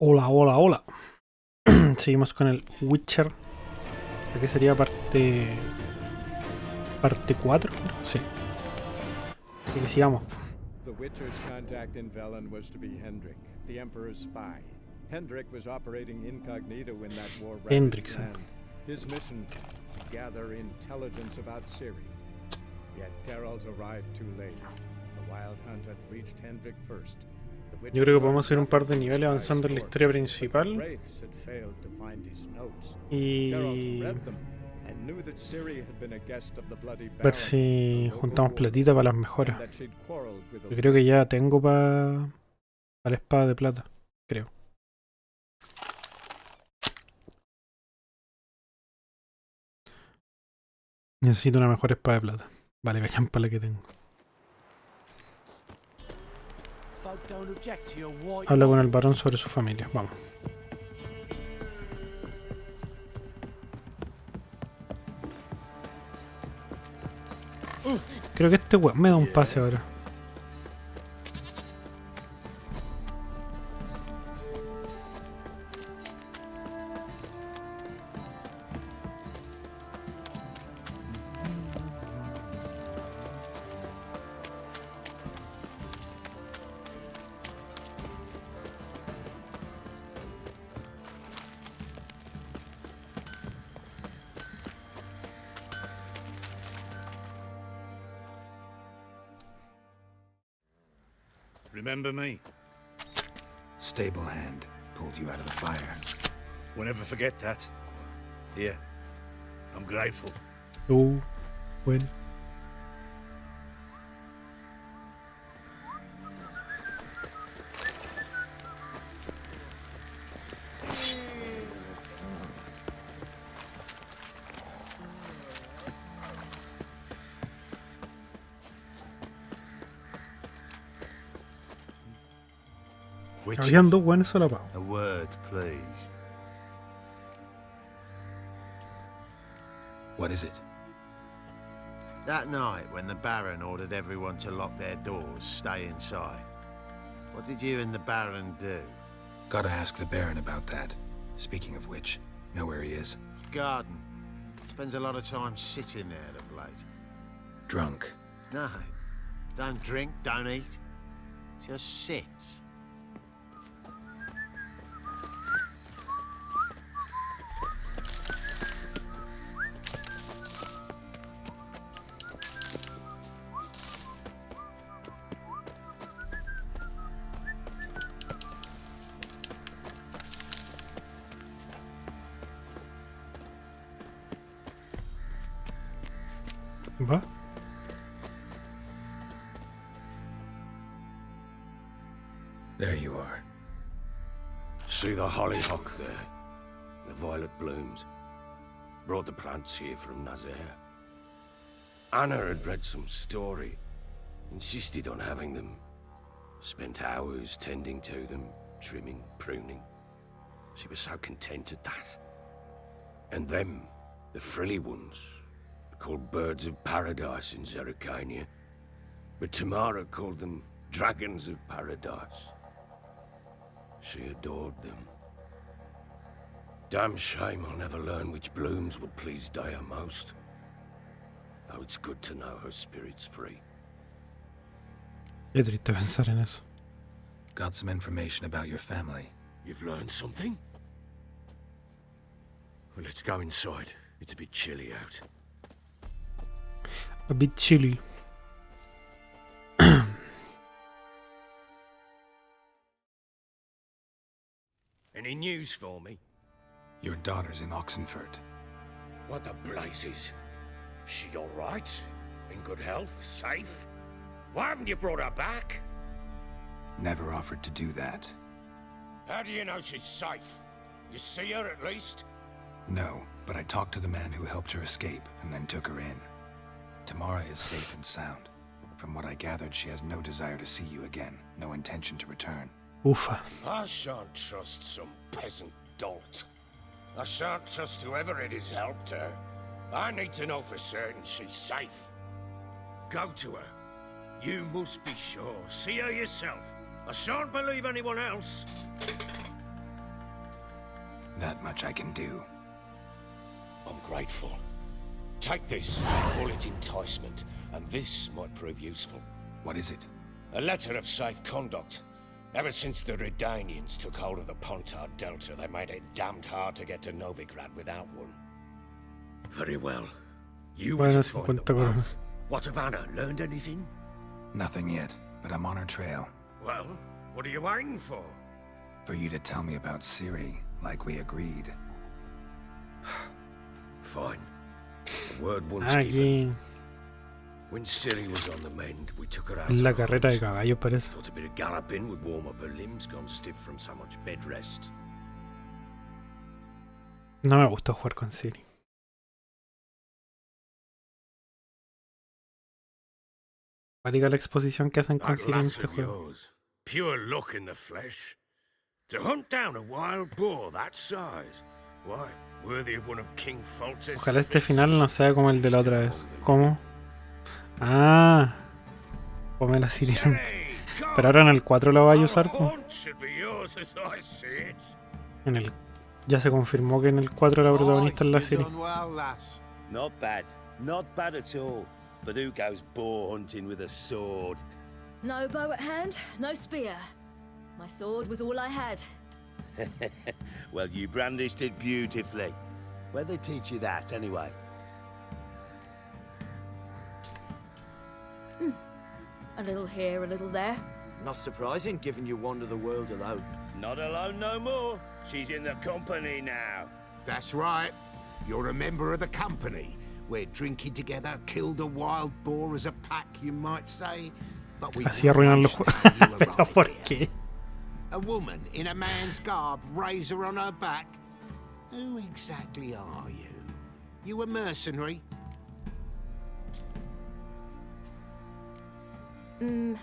Hola, hola, hola. Seguimos con el Witcher. Aquí sería parte 4, sí. Así que sigamos. The Witcher's contact in Velen was to be Hendrik, the Emperor's spy. Hendrik was operating incognito in that war-ravaged Hendrickson. land. His mission, to gather intelligence about Ciri. Yet Geralt arrived too late. The Wild Hunt had reached Hendrik first. Yo creo que podemos ir un par de niveles avanzando en la historia principal y ver si juntamos platita para las mejoras. Yo creo que ya tengo para la espada de plata, creo. Necesito una mejor espada de plata. Vale, vayan para la que tengo. Habla con el varón sobre su familia. Vamos. Creo que este weón me da un pase ahora. Remember me? Stable hand pulled you out of the fire. We'll never forget that. Here, I'm grateful. Bueno. Habían dos buenos solapados. A word, please. What is it? That night, when the Baron ordered everyone to lock their doors, stay inside, what did you and the Baron do? Gotta ask the Baron about that. Speaking of which, know where he is? Garden. Spends a lot of time sitting there, the place. Drunk. No. Don't drink, don't eat. Just sits. ¿Va? There you are. See the hollyhock there? The violet blooms. Brought the plants here from Nazaire. Anna had read some story. Insisted on having them. Spent hours tending to them, trimming, pruning. She was so content at that. And them, the frilly ones, called birds of paradise in Zerrikania. But Tamara called them dragons of paradise. She adored them. Damn shame I'll never learn which blooms would please Dea most. Though it's good to know her spirit's free. Qué triste pensar en eso. Got some information about your family. You've learned something? Well, let's go inside. It's a bit chilly out. A bit chilly. Any news for me? Your daughter's in Oxenfurt. What the blazes? She all right? In good health? Safe? Why haven't you brought her back? Never offered to do that. How do you know she's safe? You see her at least? No, but I talked to the man who helped her escape and then took her in. Tamara is safe and sound. From what I gathered, she has no desire to see you again, no intention to return. Ufa. I shan't trust some peasant dolt. I shan't trust whoever it is helped her. I need to know for certain she's safe. Go to her. You must be sure. See her yourself. I shan't believe anyone else. That much I can do. I'm grateful. Take this, call it enticement, and this might prove useful. What is it? A letter of safe conduct. Ever since the Redanians took hold of the Pontard Delta, they made it damned hard to get to Novigrad without one. Very well. You were Bueno, to find 50 them coronas. both. What of Anna? Learned anything? Nothing yet, but I'm on her trail. Well, what are you waiting for? For you to tell me about Ciri, like we agreed. Fine. The word once given. Aquí. When Ciri was on the mend, we took her out. En la on a carrera de hunt. caballos parece. Thought a bit of galloping would warm up her limbs, gone stiff from so much bed rest. No me gusta jugar con Ciri. Cuática la exposición que hacen con That Ciri en lass este of juego. yours, pure luck in the flesh. To hunt down a wild boar that size, why, worthy of one of King Foltest's Ojalá este feasts. final no sea como el de la otra vez. ¿Cómo? Ah. Come la Ciri. Ciri, Pero ahora en el 4 la vais a usar. our Po. hunt should be yours as I see it. En el, ya se confirmó que en el 4 la protagonista es la Ciri. Not bad at all. But who goes boar hunting with a sword? No bow at hand, no spear. My sword was all I had. Well, you brandished it beautifully. Where'd they teach you that, anyway? A little here, a little there. Not surprising, given you wander the world alone. Not alone no more. She's in the company now. That's right. You're a member of the company. We're drinking together, killed a wild boar as a pack, you might say. But we Así arruinan los juegos. Pero ¿por qué? A woman in a man's garb, razor on her back. Who exactly are you? You a mercenary?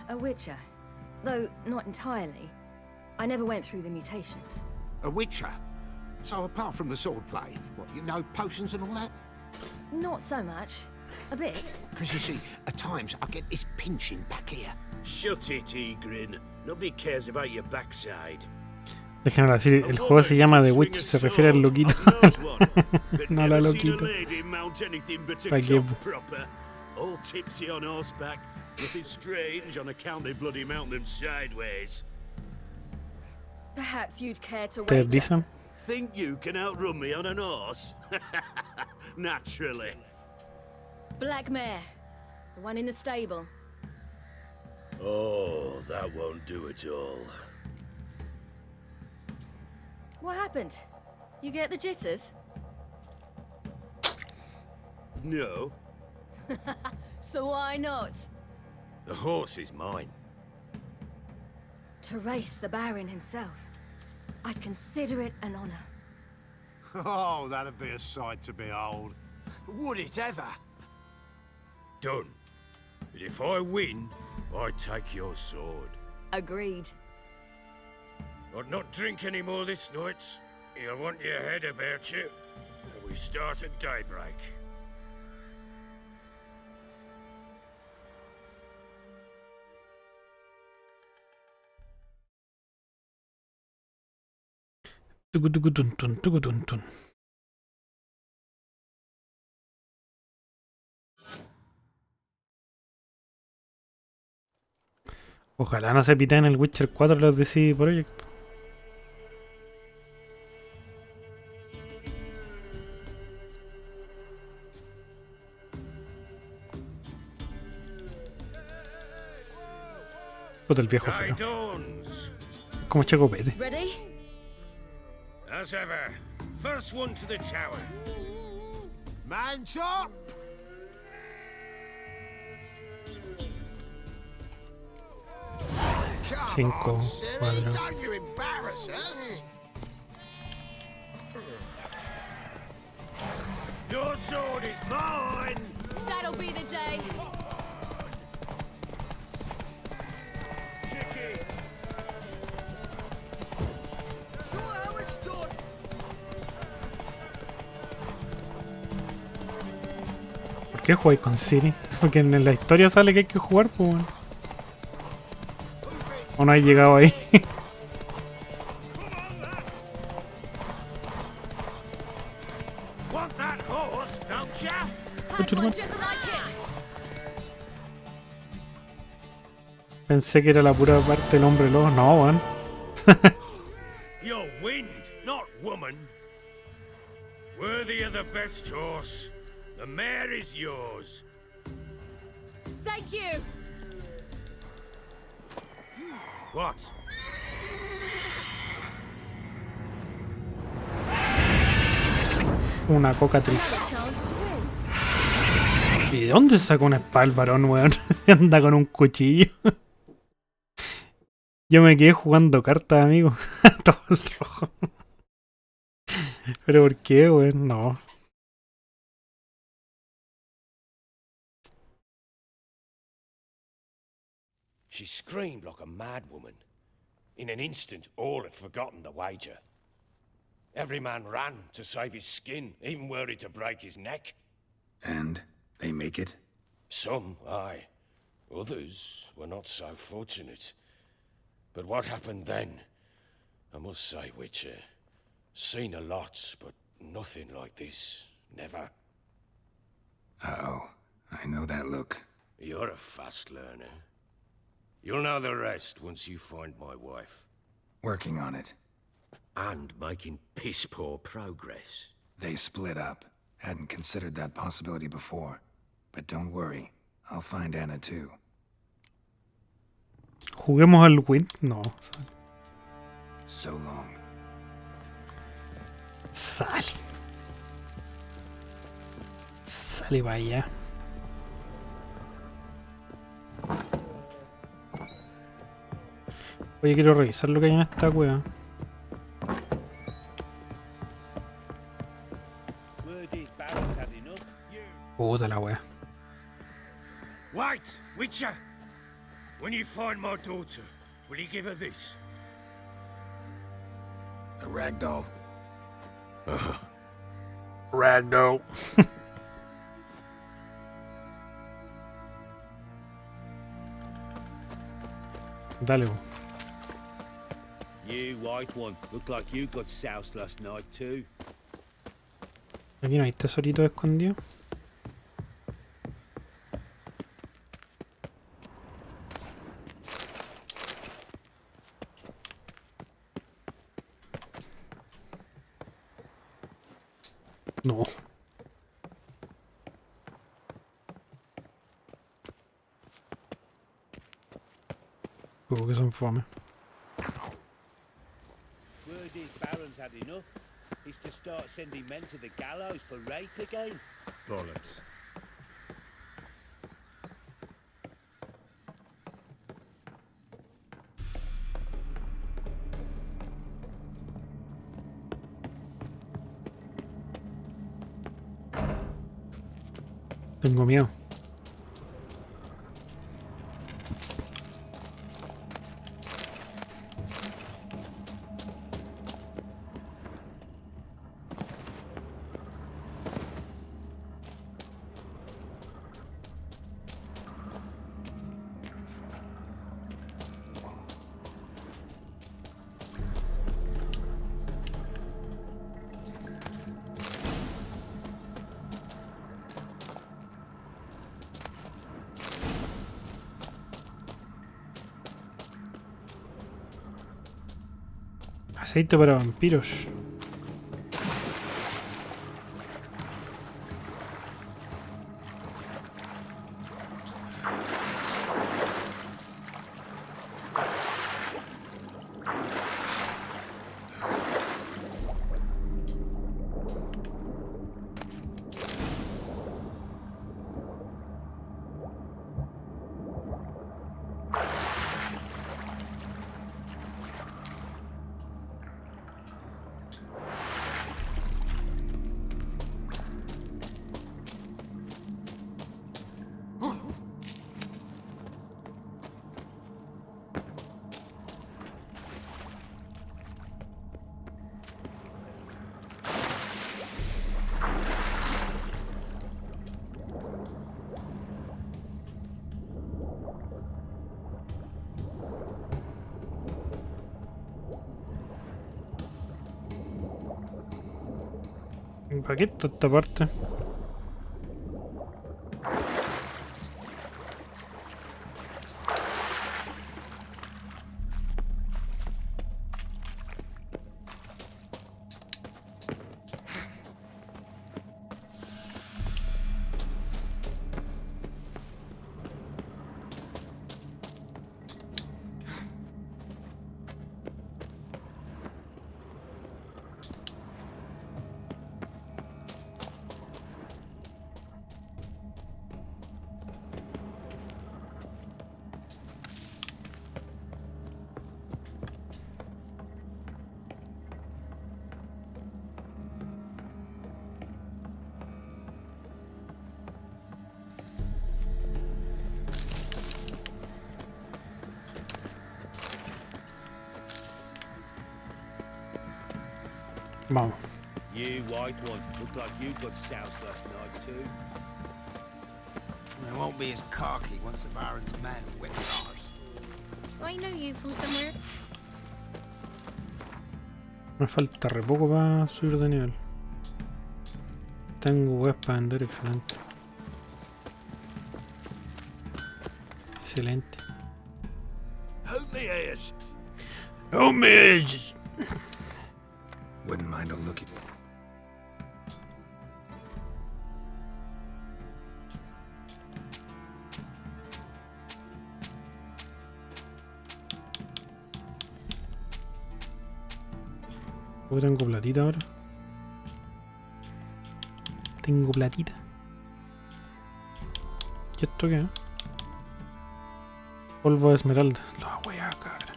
A witcher. Though not entirely. I never went through the mutations. A witcher? So apart from the swordplay, what, you know potions and all that? Not so much. A bit. Because you see, at times I get this pinching back here. Shut it, Egrin. Nobody cares about your backside. Déjenme decir, el juego se llama The Witcher, se refiere al loquito. No a la loquita. ¿Para qué? All tipsy on horseback. Nothing strange on account they bloody mount them sideways. Perhaps you'd care to ¿Ustedes wager. dicen? Think you can outrun me on an horse? Naturally. Black mare. The one in the stable. Oh, that won't do at all. What happened? You get the jitters? No, So why not? the horse is mine. To race the Baron himself. I'd consider it an honor. Oh, that'd be a sight to behold. Would it ever? Done. But if I win, I take your sword. Agreed. I'd not drink any more this night. You'll want your head about you. We start at daybreak. Tucutucutuntun, tucutuntun. Ojalá no se piten el Witcher 4 los de CD Projekt. Puta el viejo Day feo. dawns. Como Chacopete. Ready? As ever, first one to the tower. Man chop! Come 5, on, Ciri, 4. don't you embarrass us! Your sword is mine! That'll be the day. Kick it! Show how it's done! ¿Por qué jugáis con Ciri? Porque en la historia sale que hay que jugar, pues bueno. ¿O no hay llegado ahí? Pensé que era la pura parte del hombre lobo. No, weón. You're wind, not woman. Worthy of the best horse. The mare is yours. Thank you. What? Una coca triste. A chance to win. ¿Y de dónde sacó una espada el varón, weón? Anda con un cuchillo. Yo me quedé jugando cartas, amigo. Todo el rojo. ¿Pero por qué, weón? No. She screamed like a mad woman. In an instant, all had forgotten the wager. Every man ran to save his skin, even worried to break his neck. And they make it? Some, aye. Others were not so fortunate. But what happened then? I must say, Witcher, seen a lot, but nothing like this. Never. Uh-oh. I know that look. You're a fast learner. You'll know the rest once you find my wife. Working on it. And making piss-poor progress. They split up. Hadn't considered that possibility before. But don't worry. I'll find Anna too. ¿Juguemos al Wind? No. So long. Sal. Sale para allá. Oye, quiero revisar lo que hay en esta cueva. Puta la wea. Wait, Witcher! When you find my daughter, will you give her this? A ragdoll. Ragdoll. Dale, bo. You white one, look like you got soused last night too. Aquí no hay tesorito escondido. No. Como que son fome. Word is Baron's had enough. He's to start sending men to the gallows for rape again. Bollocks. Tengo miedo. Aceite para vampiros. ¿Para qué está esta parte? Vamos. You white one, looked like you got soused last night too. I won't be as cocky once the Baron's men whip ours. I know you from somewhere. Me falta re poco para subir de nivel. Tengo webs para vender, excelente. Excelente. Help me, Ace. ¡Oh, me! Wouldn't mind a look at Porque tengo platita ahora. Tengo platita. ¿Y esto qué? Polvo de esmeralda. La voy a cagar.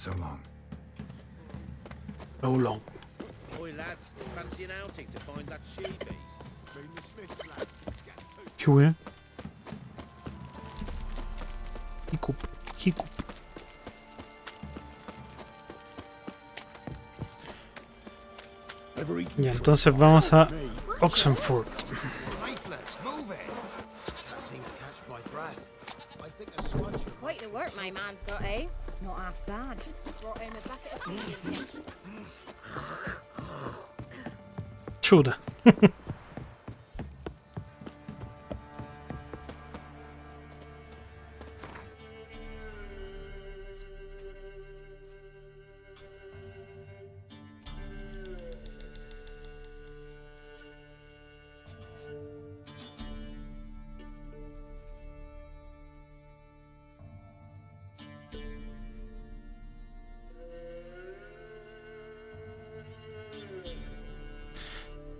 so long. So long. Oi, lads, fancy an outing to find that she-beast? ¿Qué wea? Hiccup. Hiccup. Ya, entonces vamos a Oxenford. Lifeless, move it. Can't seem to catch my breath. I think a swatch. Quite the work my man's got, eh? Not half bad. Brought in a bucket of onions. Chuta.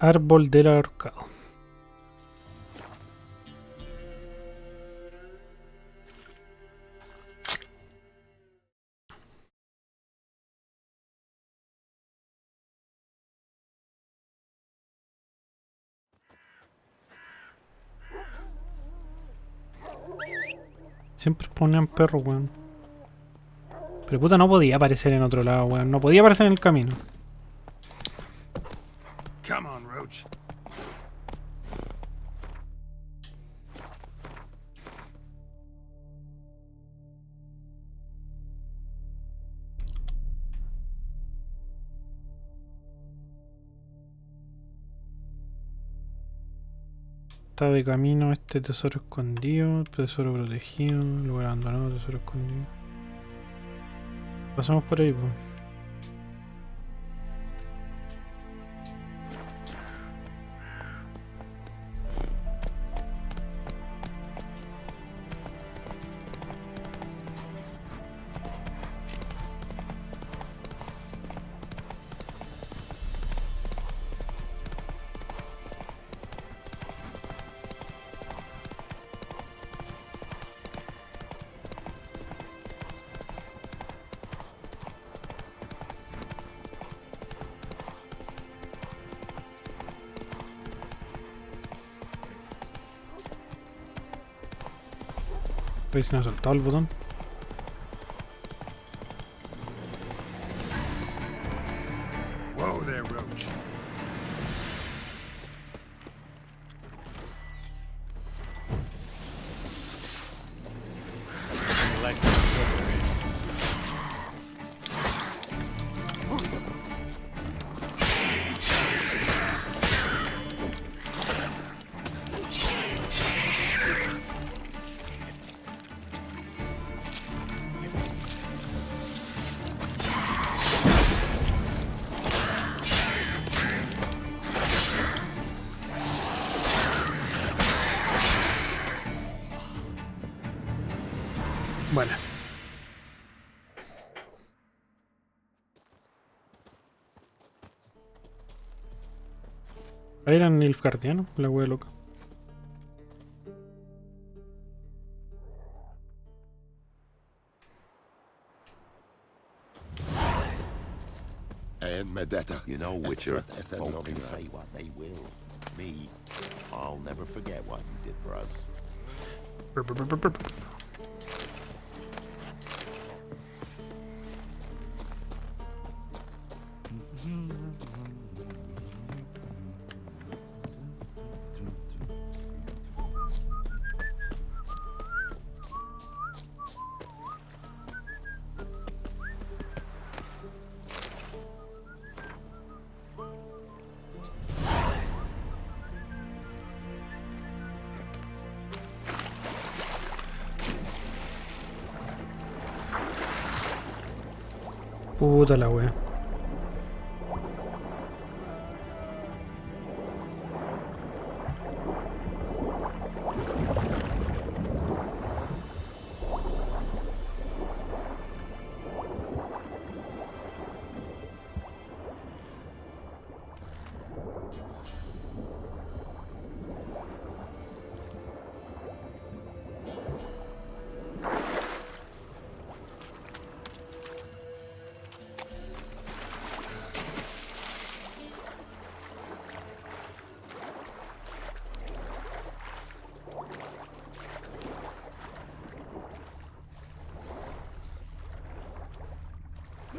Árbol del ahorcado. Siempre ponían perro, weón. Pero puta, no podía aparecer en otro lado, weón. No podía aparecer en el camino. Come on, Roach. Está de camino este tesoro escondido, tesoro protegido, lugar abandonado, tesoro escondido. Pasamos por ahí, pues. ¿Veis si no ha soltado el botón? Whoa there, Roach. Bueno. Eran Nilfgaardianos, la wea loca. And Medetta. You know, Witcher, Esther folk can Novigrad. say what they will. Me, I'll never forget what you did for us. Puta la wea.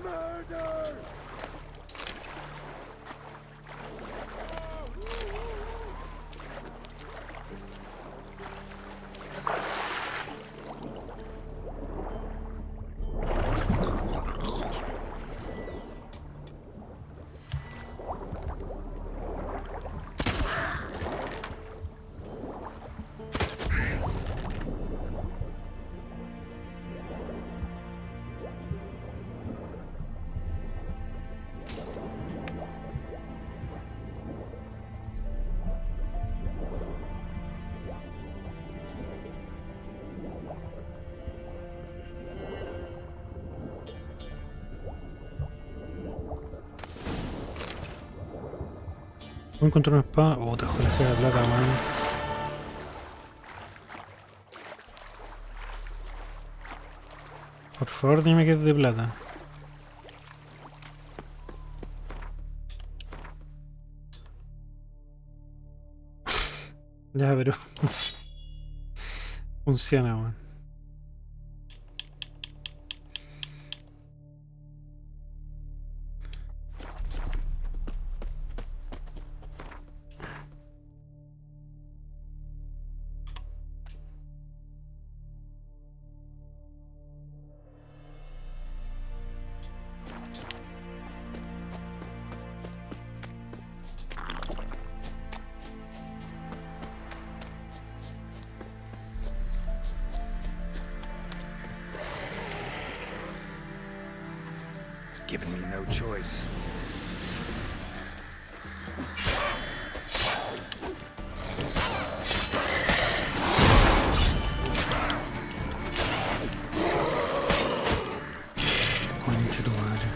Murder! Voy a encontrar una espada. Oh, te joder, sea de plata, man. Por favor, dime que es de plata. Ya, pero... funciona, man. Giving me no choice. Concha tu madre.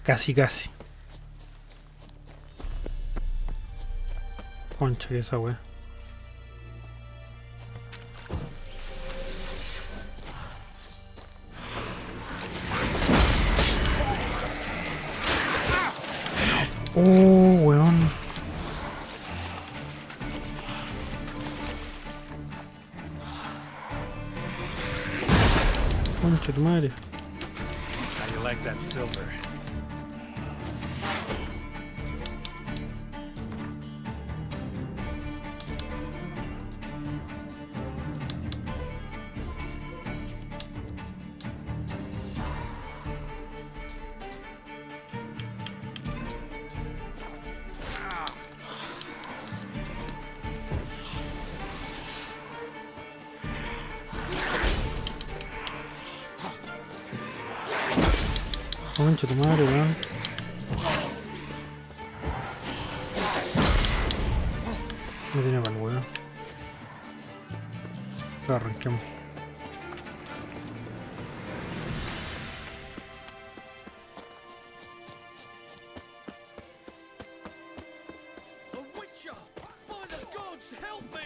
Casi, casi. Concha que esa wea. Oh, weón. Concha tu madre. How you like that silver? Concha tu madre, weón. No tiene para el weón. Lo arranquemos. A witcher! By the gods, help me!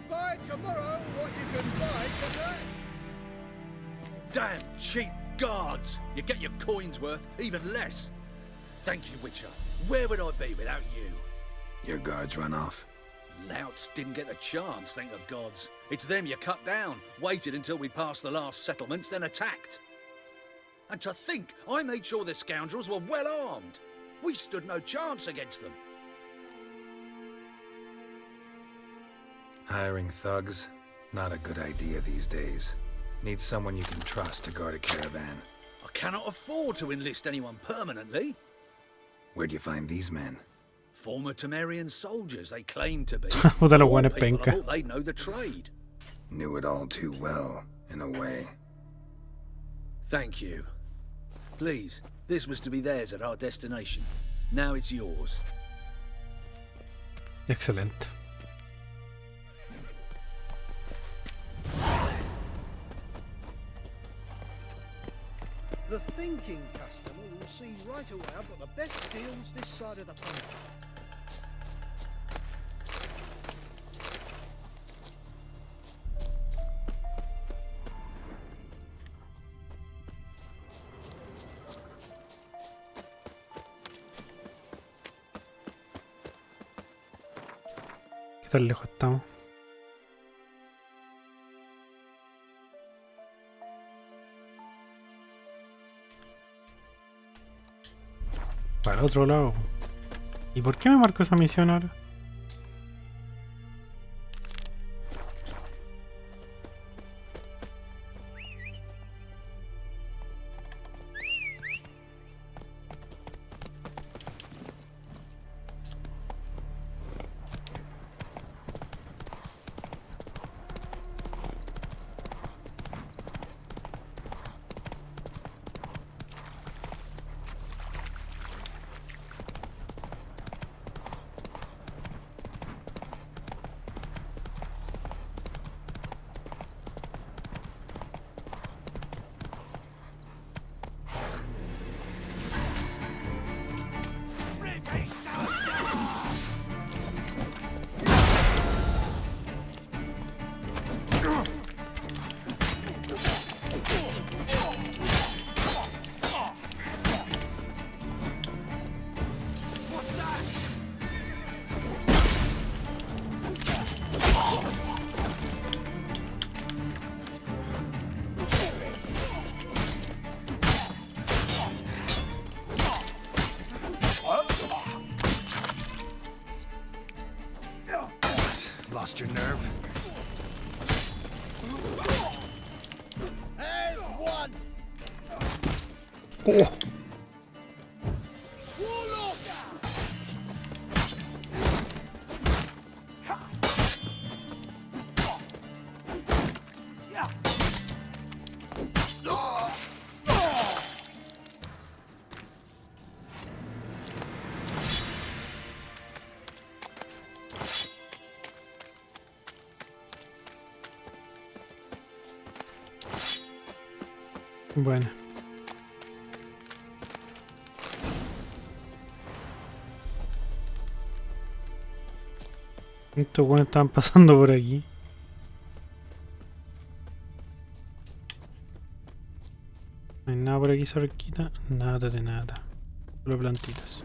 Buy tomorrow what you can buy today. Damn cheap guards! You get your coins worth, even less. Thank you, Witcher. Where would I be without you? Your guards run off. Louts didn't get the chance, thank the gods. It's them you cut down, waited until we passed the last settlements, then attacked. And to think I made sure the scoundrels were well armed. We stood no chance against them. Hiring thugs? Not a good idea these days. Need someone you can trust to guard a caravan. I cannot afford to enlist anyone permanently. Where'd you find these men? Former Temerian soldiers, they claim to be. Puta los More buenos people, I penca. thought they'd know the trade. Knew it all too well, in a way. Thank you. Please, this was to be theirs at our destination. Now it's yours. Excelente. The thinking customer will see right away I've got the best deals this side of the pond. ¿Qué tan lejos estamos? Para el otro lado. ¿Y por qué me marcó esa misión ahora? lost your nerve? There's one! Oh. Bueno. Estos buenos estaban pasando por aquí. No hay nada por aquí cerquita. Nada de nada. Solo plantitas.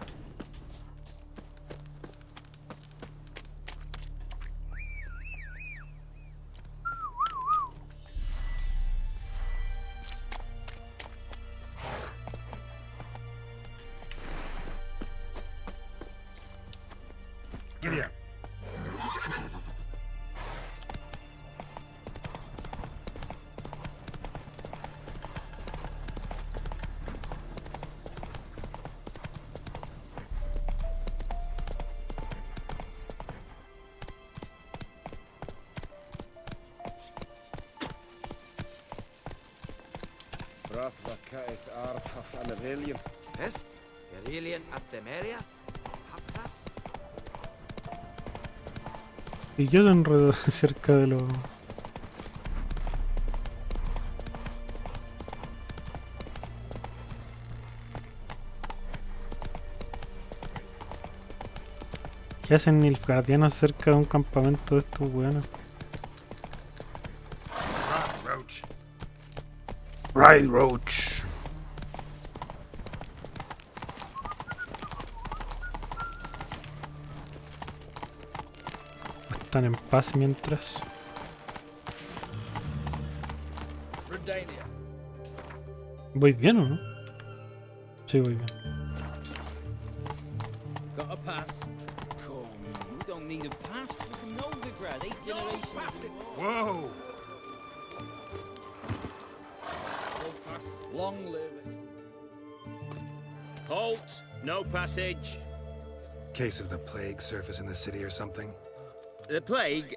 Giddy up. Rathvakaes Arhaf Anavilian. Est? Gerilian Aptemeria? Haptas? Y yo te enredo cerca de los... ¿Qué hacen nilfgaardianos cerca de un campamento de estos weones? Right, Roach. Están en paz mientras. ¿Voy bien o no? Sí, voy bien. Got a pass? Come, we don't need a pass. We're from Novigrad, 8 generations. Whoa! No pass. Long live. Halt! No passage. Case of the plague surface in the city or something? The plague?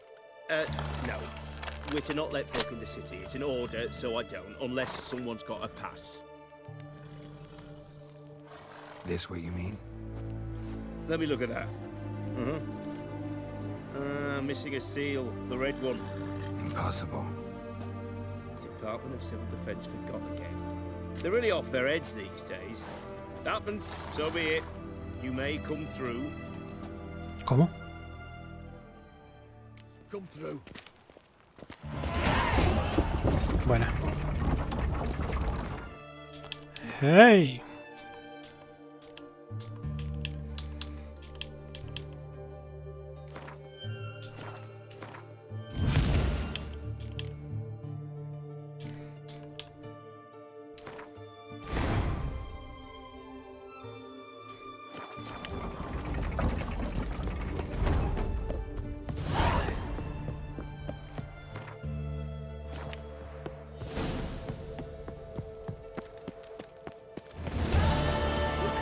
No. We're to not let folk in the city. It's an order, so I don't, unless someone's got a pass. This what you mean? Let me look at that. Missing a seal, the red one. Impossible. Department of Civil Defense forgot again. They're really off their heads these days. Happens, so be it. You may come through. ¿Cómo? Come through. Buena. Hey.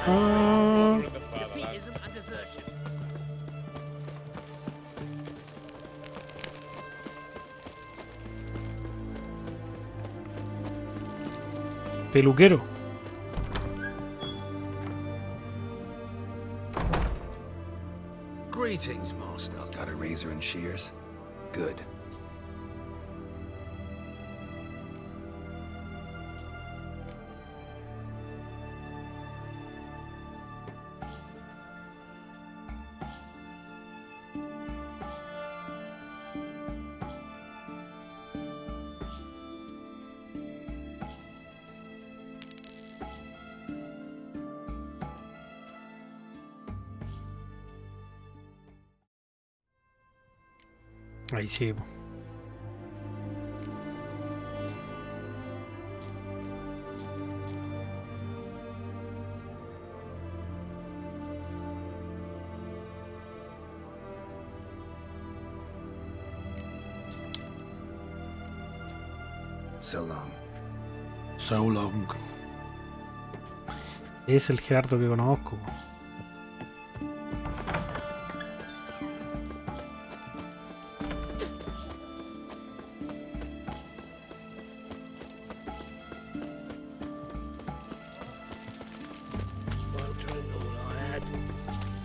Defeatism and desertion. Peluquero. Greetings, master. Got a razor and shears? Good. Ahí sí. So long. So long. Es el Gerardo que conozco.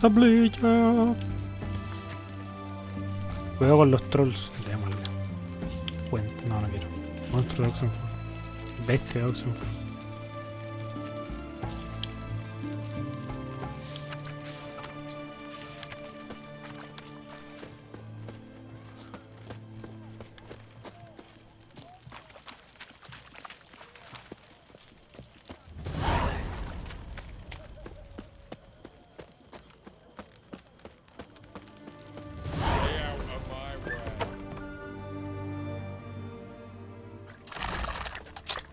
¡Tablilla! Cuidado con los trolls. Démosle. Cuenta. No, no quiero. Monstruo de Oxenford. Bestia de Oxenford.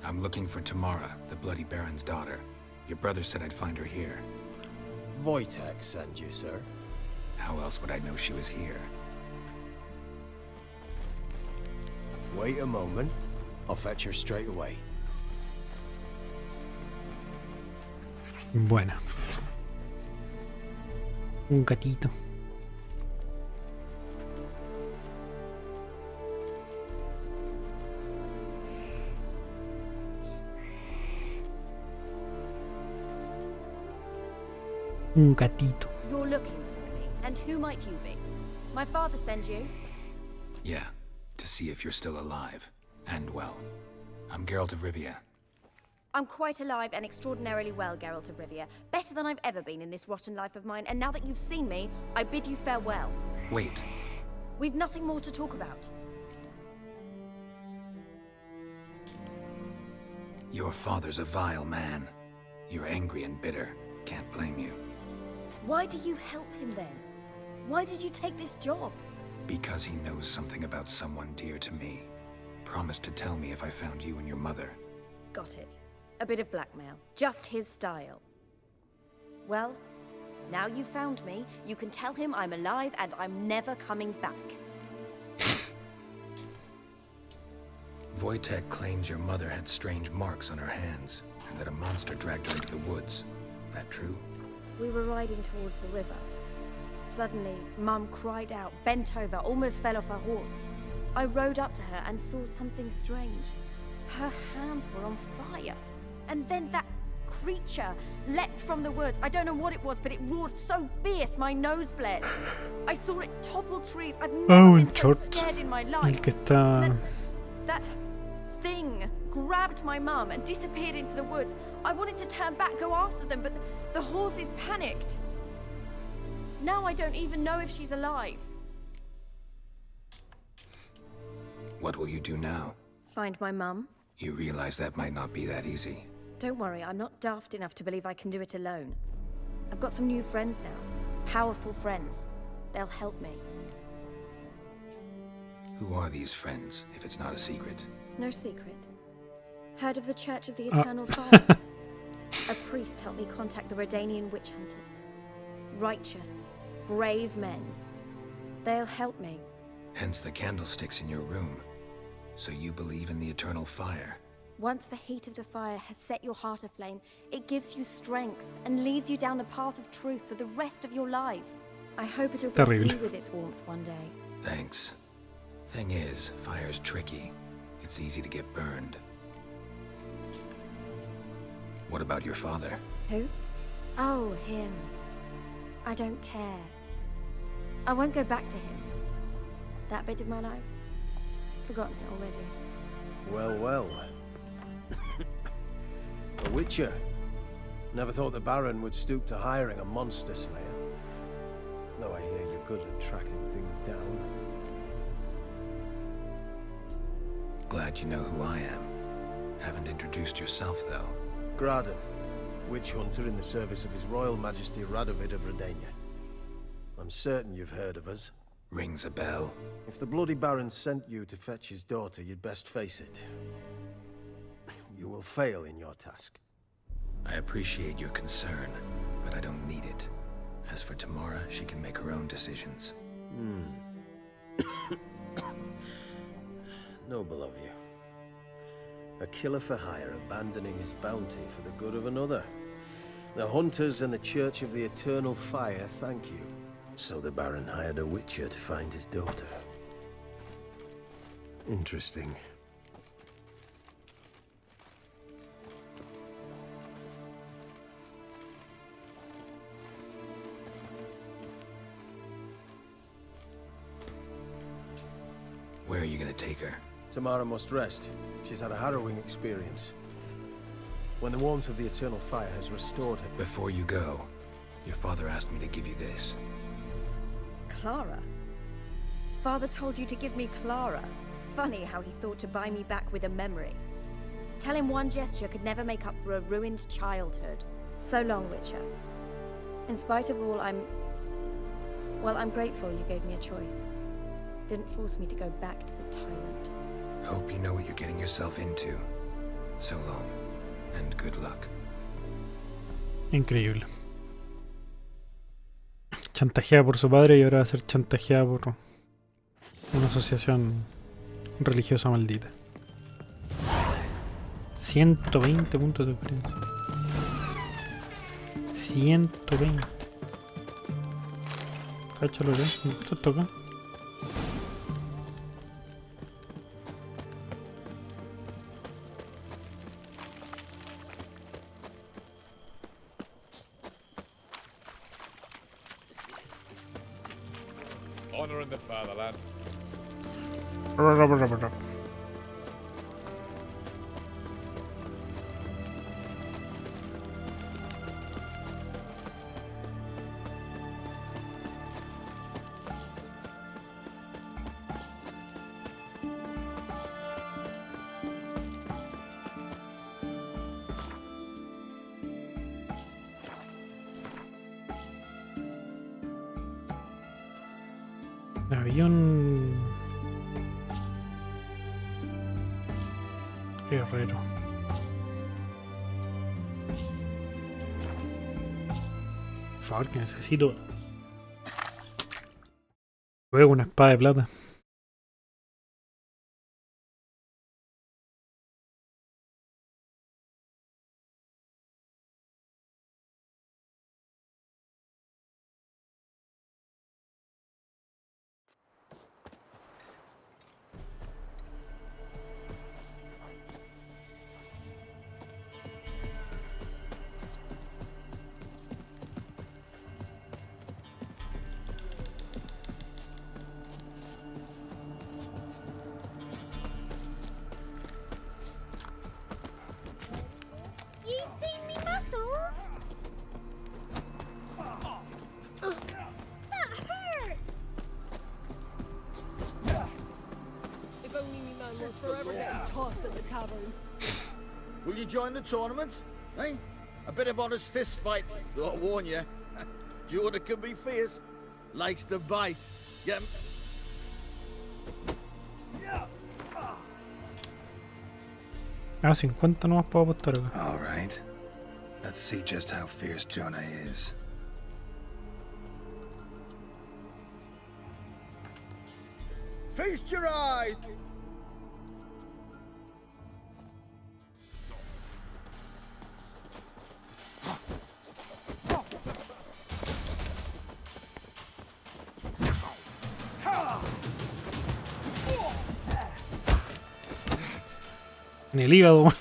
I'm looking for Tamara, the Bloody Baron's daughter. Your brother said I'd find her here. Wojtek sent you, sir. How else would I know she was here? Wait a moment. I'll fetch her straight away. Bueno. Un gatito. Un gatito. You're looking for me, and who might you be? My father sent you? Yeah, to see if you're still alive. And well. I'm Geralt of Rivia. I'm quite alive and extraordinarily well, Geralt of Rivia. Better than I've ever been in this rotten life of mine, and now that you've seen me, I bid you farewell. Wait. We've nothing more to talk about. Your father's a vile man. You're angry and bitter. Can't blame you. Why do you help him then? Why did you take this job? Because he knows something about someone dear to me. Promised to tell me if I found you and your mother. Got it. A bit of blackmail. Just his style. Well, now you've found me, you can tell him I'm alive and I'm never coming back. Wojtek claims your mother had strange marks on her hands, and that a monster dragged her into the woods. That true? We were riding towards the river. Suddenly, Mum cried out, bent over, almost fell off her horse. I rode up to her and saw something strange. Her hands were on fire. And then that creature leapt from the woods. I don't know what it was, but it roared so fierce my nose bled. I saw it topple trees. I've never been so scared in my life. El que está... Then that thing grabbed my mum and disappeared into the woods. I wanted to turn back, go after them, but the horses panicked. Now I don't even know if she's alive. What will you do now? Find my mum. You realize that might not be that easy. Don't worry, I'm not daft enough to believe I can do it alone. I've got some new friends now. Powerful friends. They'll help me. Who are these friends, if it's not a secret? No secret. Heard of the Church of the Eternal Fire? A priest helped me contact the Redanian witch hunters. Righteous, brave men. They'll help me. Hence the candlesticks in your room. So you believe in the eternal fire? Once the heat of the fire has set your heart aflame, it gives you strength and leads you down the path of truth for the rest of your life. I hope it'll bless you with its warmth one day. Thanks. Thing is, fire's tricky. It's easy to get burned. What about your father? Who? Oh, him. I don't care. I won't go back to him. That bit of my life? Forgotten it already. Well, well. A witcher. Never thought the Baron would stoop to hiring a monster slayer. Though I hear you're good at tracking things down. Glad you know who I am. Haven't introduced yourself, though. Graden, witch hunter in the service of His Royal Majesty Radovid of Redania. I'm certain you've heard of us. Rings a bell. If the Bloody Baron sent you to fetch his daughter, you'd best face it. You will fail in your task. I appreciate your concern, but I don't need it. As for Tamara, she can make her own decisions. Noble of you. A killer for hire abandoning his bounty for the good of another. The hunters and the Church of the Eternal Fire thank you. So the Baron hired a witcher to find his daughter. Interesting. Where are you gonna take her? Tamara must rest. She's had a harrowing experience. When the warmth of the Eternal Fire has restored her... Before you go, your father asked me to give you this. Clara? Father told you to give me Clara. Funny how he thought to buy me back with a memory. Tell him one gesture could never make up for a ruined childhood. So long, Witcher. In spite of all, I'm grateful you gave me a choice. Didn't force me to go back to the tyrant. Hope you know what you're getting yourself into. So long, and good luck. Increíble. Chantajeada por su padre y ahora va a ser chantajeada por una asociación religiosa maldita. 120 puntos de experiencia. 120. Cáchalo ya. ¿Esto toca? Honor in the fatherland. Había un guerrero. Por favor, que necesito luego una espada de plata. Forever getting tossed at the tavern. Will you join the tournament? Eh? A bit of honest fist fight, though I warn you. Jordan can be fierce. Likes to bite. Get him. Ah, 50 nomás puedo apostar acá. All right. Let's see just how fierce Jonah is. Feast your eyes! En el hígado,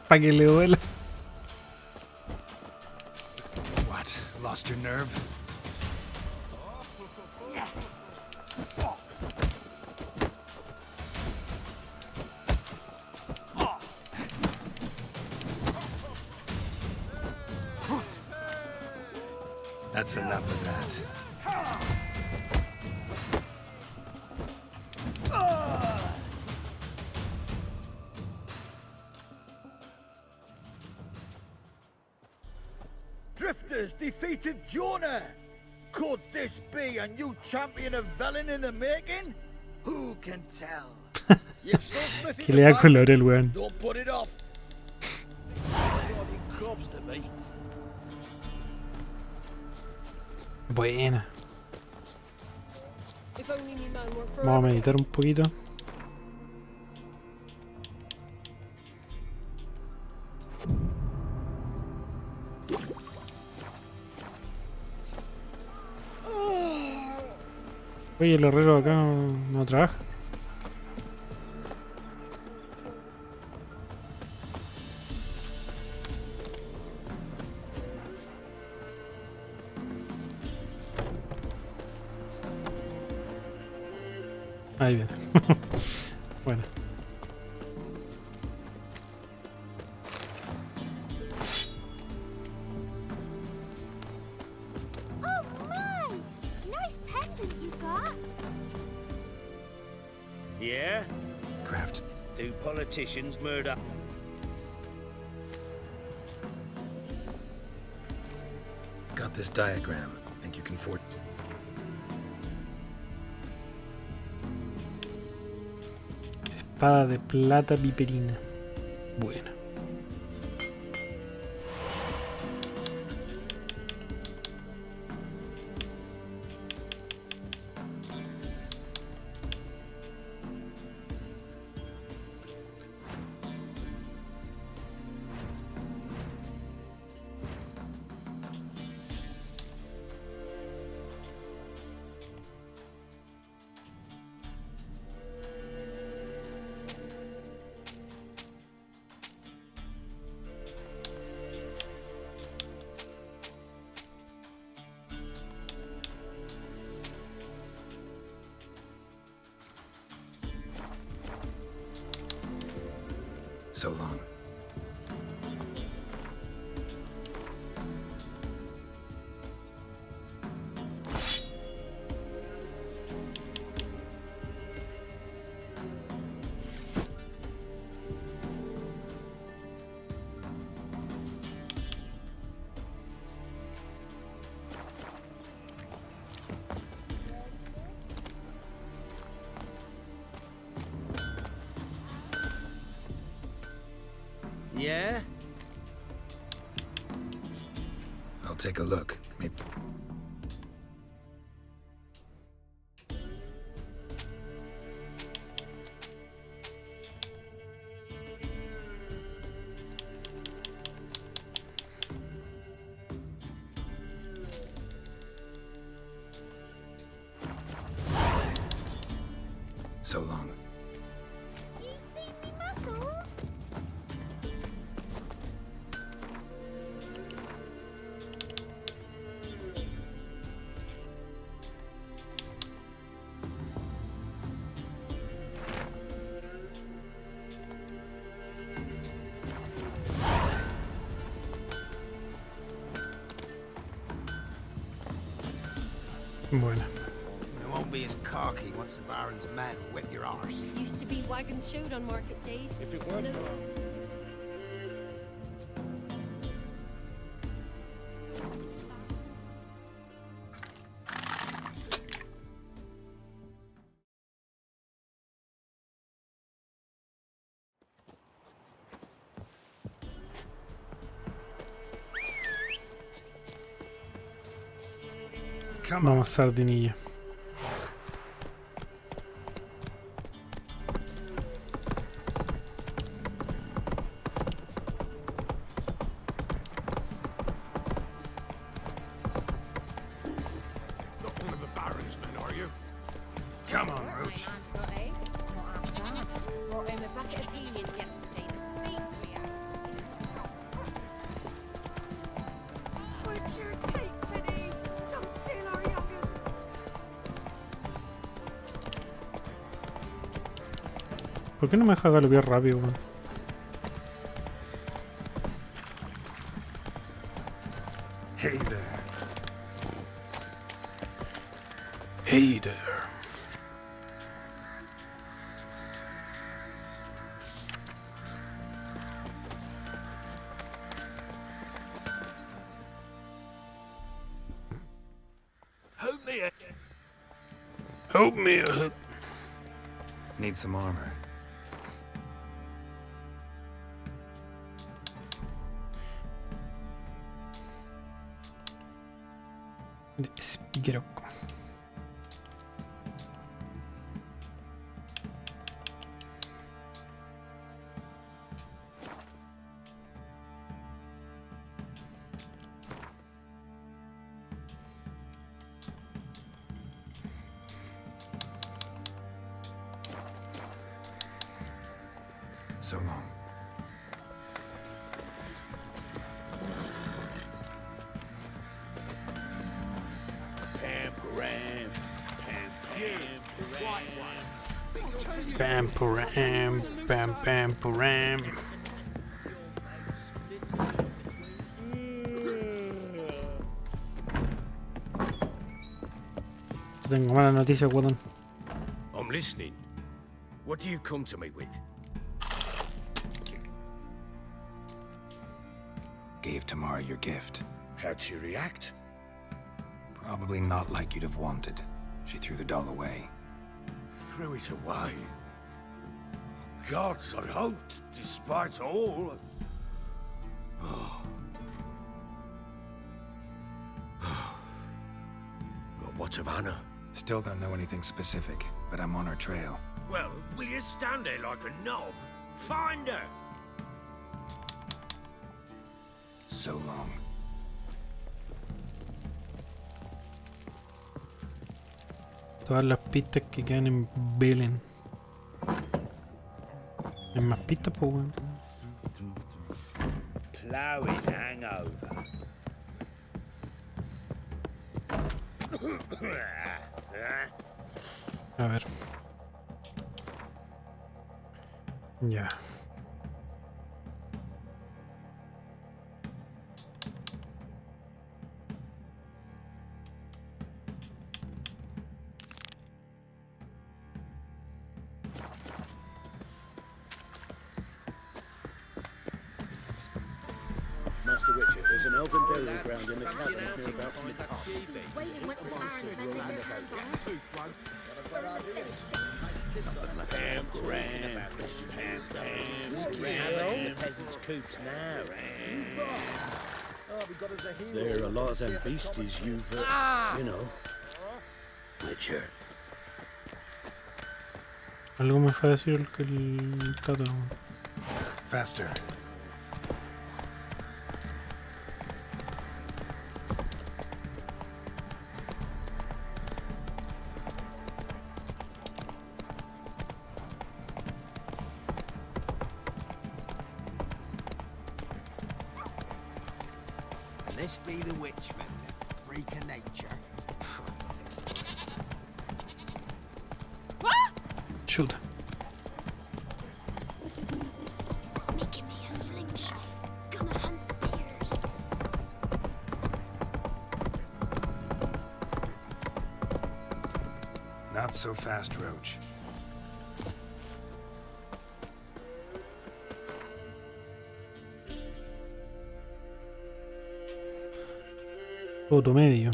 para que le duela. What? Lost your nerve? That's enough of that. Drifters defeated Jonah! Could this be a new champion of Velen in the making? Who can tell? You're still smithing Que le da color el weón. Don't put it off. Cops to me. Buena. If only me man were Vamos a forever meditar un poquito. Oye, el herrero acá no trabaja. Ahí viene. Bueno. Oh my! Nice pendant you got. Yeah? Crafts. Do politicians murder? Got this diagram. Think you can afford... Espada de plata viperina. Bueno. So long. Yeah? I'll take a look. Maybe... So long. You seen me muscles? Bueno. We won't be as cocky once the Baron's men whip your arse. Used to be wagons showed on market days. If it weren't for... Vamos, sardinilla. Not one of the Baron's men, are you? Come on, Roach. Brought him a bucket of peonies yesterday. The feast we had. What's your take, Penny? Don't steal our young'uns. ¿Por qué no me deja galopear rápido, weón? Hey there. Hey there. Help me! Help me. Need some armor. Speaker. So long. Bam, param, bam, bam, param. Tengo mala noticia, Guadón. I'm listening. What do you come to me with? Gave Tamara your gift. How'd she react? Probably not like you'd have wanted. She threw the doll away. Threw it away? Gods, I hoped, despite all. Oh. Well, what of Anna? Still don't know anything specific, but I'm on her trail. Well, will you stand there like a knob? Find her! So long. Todas las pistas que quedan en Belén. ¿Hay más pistas, pues, weón? Plowing hangover. A ver. Ya. Master Witcher, there's an elven burial ground in the caverns near about mid-pass. Waiting with the Baron's men with their hands on her. All the peasants' coops now. There are a lot of them beasties you've, you know. Witcher. Algo me fue a decir el Tata. Faster. This be the witchman, freak of nature. Shoot. Making me a slingshot. Gonna hunt bears. Not so fast, Roach. Foto medio.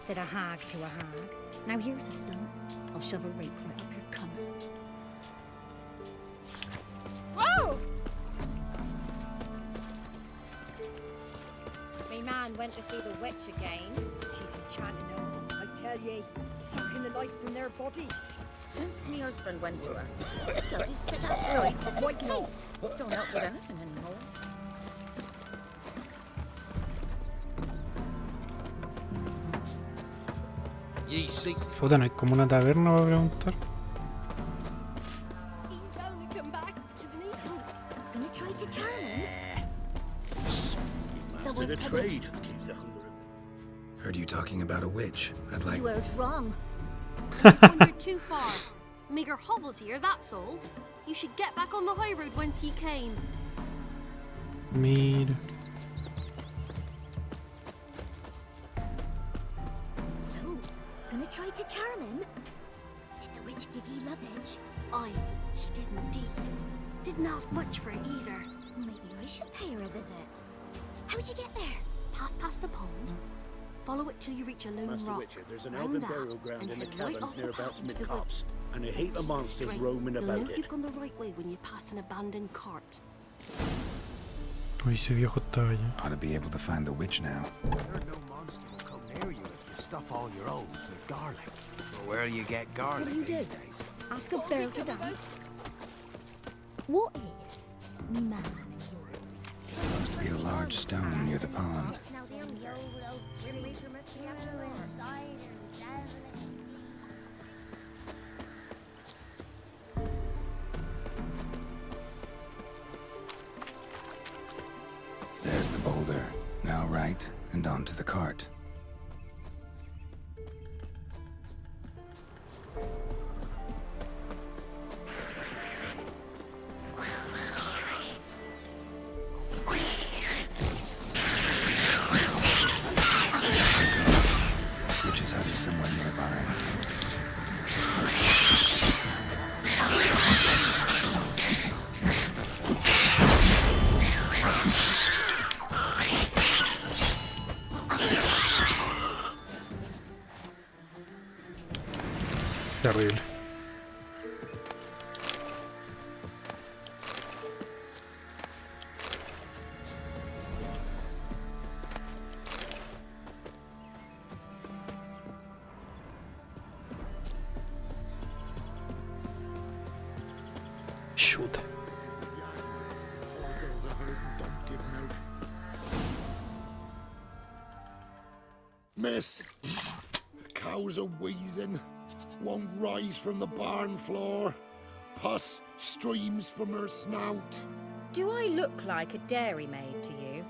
Said a hag to a hag. Now here's a stump. I'll shove a rake right up your cunt. Whoa! Me man went to see the witch again. She's enchanting them. I tell ye, sucking the life from their bodies. Since me husband went to her, all he does is sit outside with his teeth. Don't help with anything anymore. Puta, no hay como una taberna para preguntar. He's bound to come back, isn't he? So, gonna try to charm him? Master the trade keeps the hunger. Heard you talking about a witch. I'd like... You heard wrong. You've wandered too far. Meagre hovels here, that's all. You should get back on the high road whence ye came. Mira. So, gonna try to charm him? Did the witch give ye luggage? Aye, she did indeed. Didn't ask much for it either. Maybe I should pay her a visit. How'd you get there? Path past the pond. Follow it till you reach a lone Master rock. Witcher, there's an Round elven that, burial ground and in the head right caverns off the nearabouts path into the mid-copse, woods. and a heap of Keep monsters straight. roaming You'll about know if it. you've gone the right way when you pass an abandoned cart. Uy, ese viejo estaba allá. Ought to be able to find the witch now. Heard no monster will come near you if you stuff all your O's with garlic. Well, where do you get garlic What do you these do? days? Ask a bear to dance? What if me man and yours? Supposed to be a large stone near the pond. Now the old Grim Reaper must be after all. There's the boulder. Now right, and onto the cart. Witch's hut is somewhere nearby. Terrible. Shoot. Miss, the cows are wheezing, won't rise from the barn floor. Pus streams from her snout. Do I look like a dairymaid to you?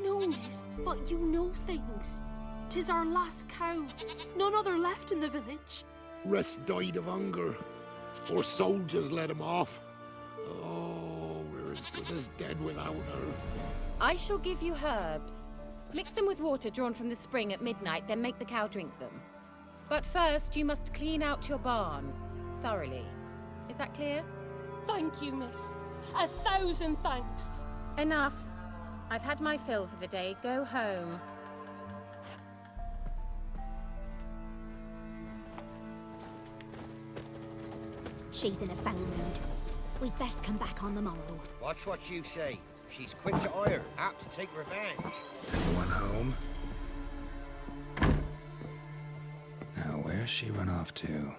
No, miss, but you know things. 'Tis our last cow. None other left in the village. Rest died of hunger, or soldiers let him off. Oh, we're as good as dead without her. I shall give you herbs. Mix them with water drawn from the spring at midnight, then make the cow drink them. But first, you must clean out your barn thoroughly. Is that clear? Thank you, miss. 1,000 thanks. Enough. I've had my fill for the day. Go home. She's in a foul mood. We'd best come back on the morrow. Watch what you say. She's quick to ire, apt to take revenge. Anyone home? Now, where's she run off to?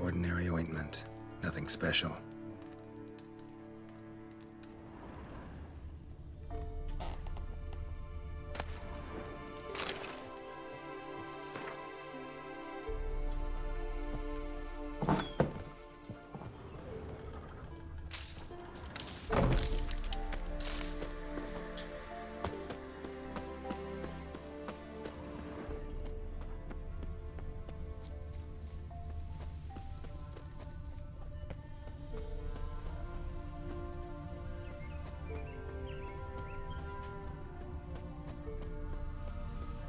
Ordinary ointment. Nothing special.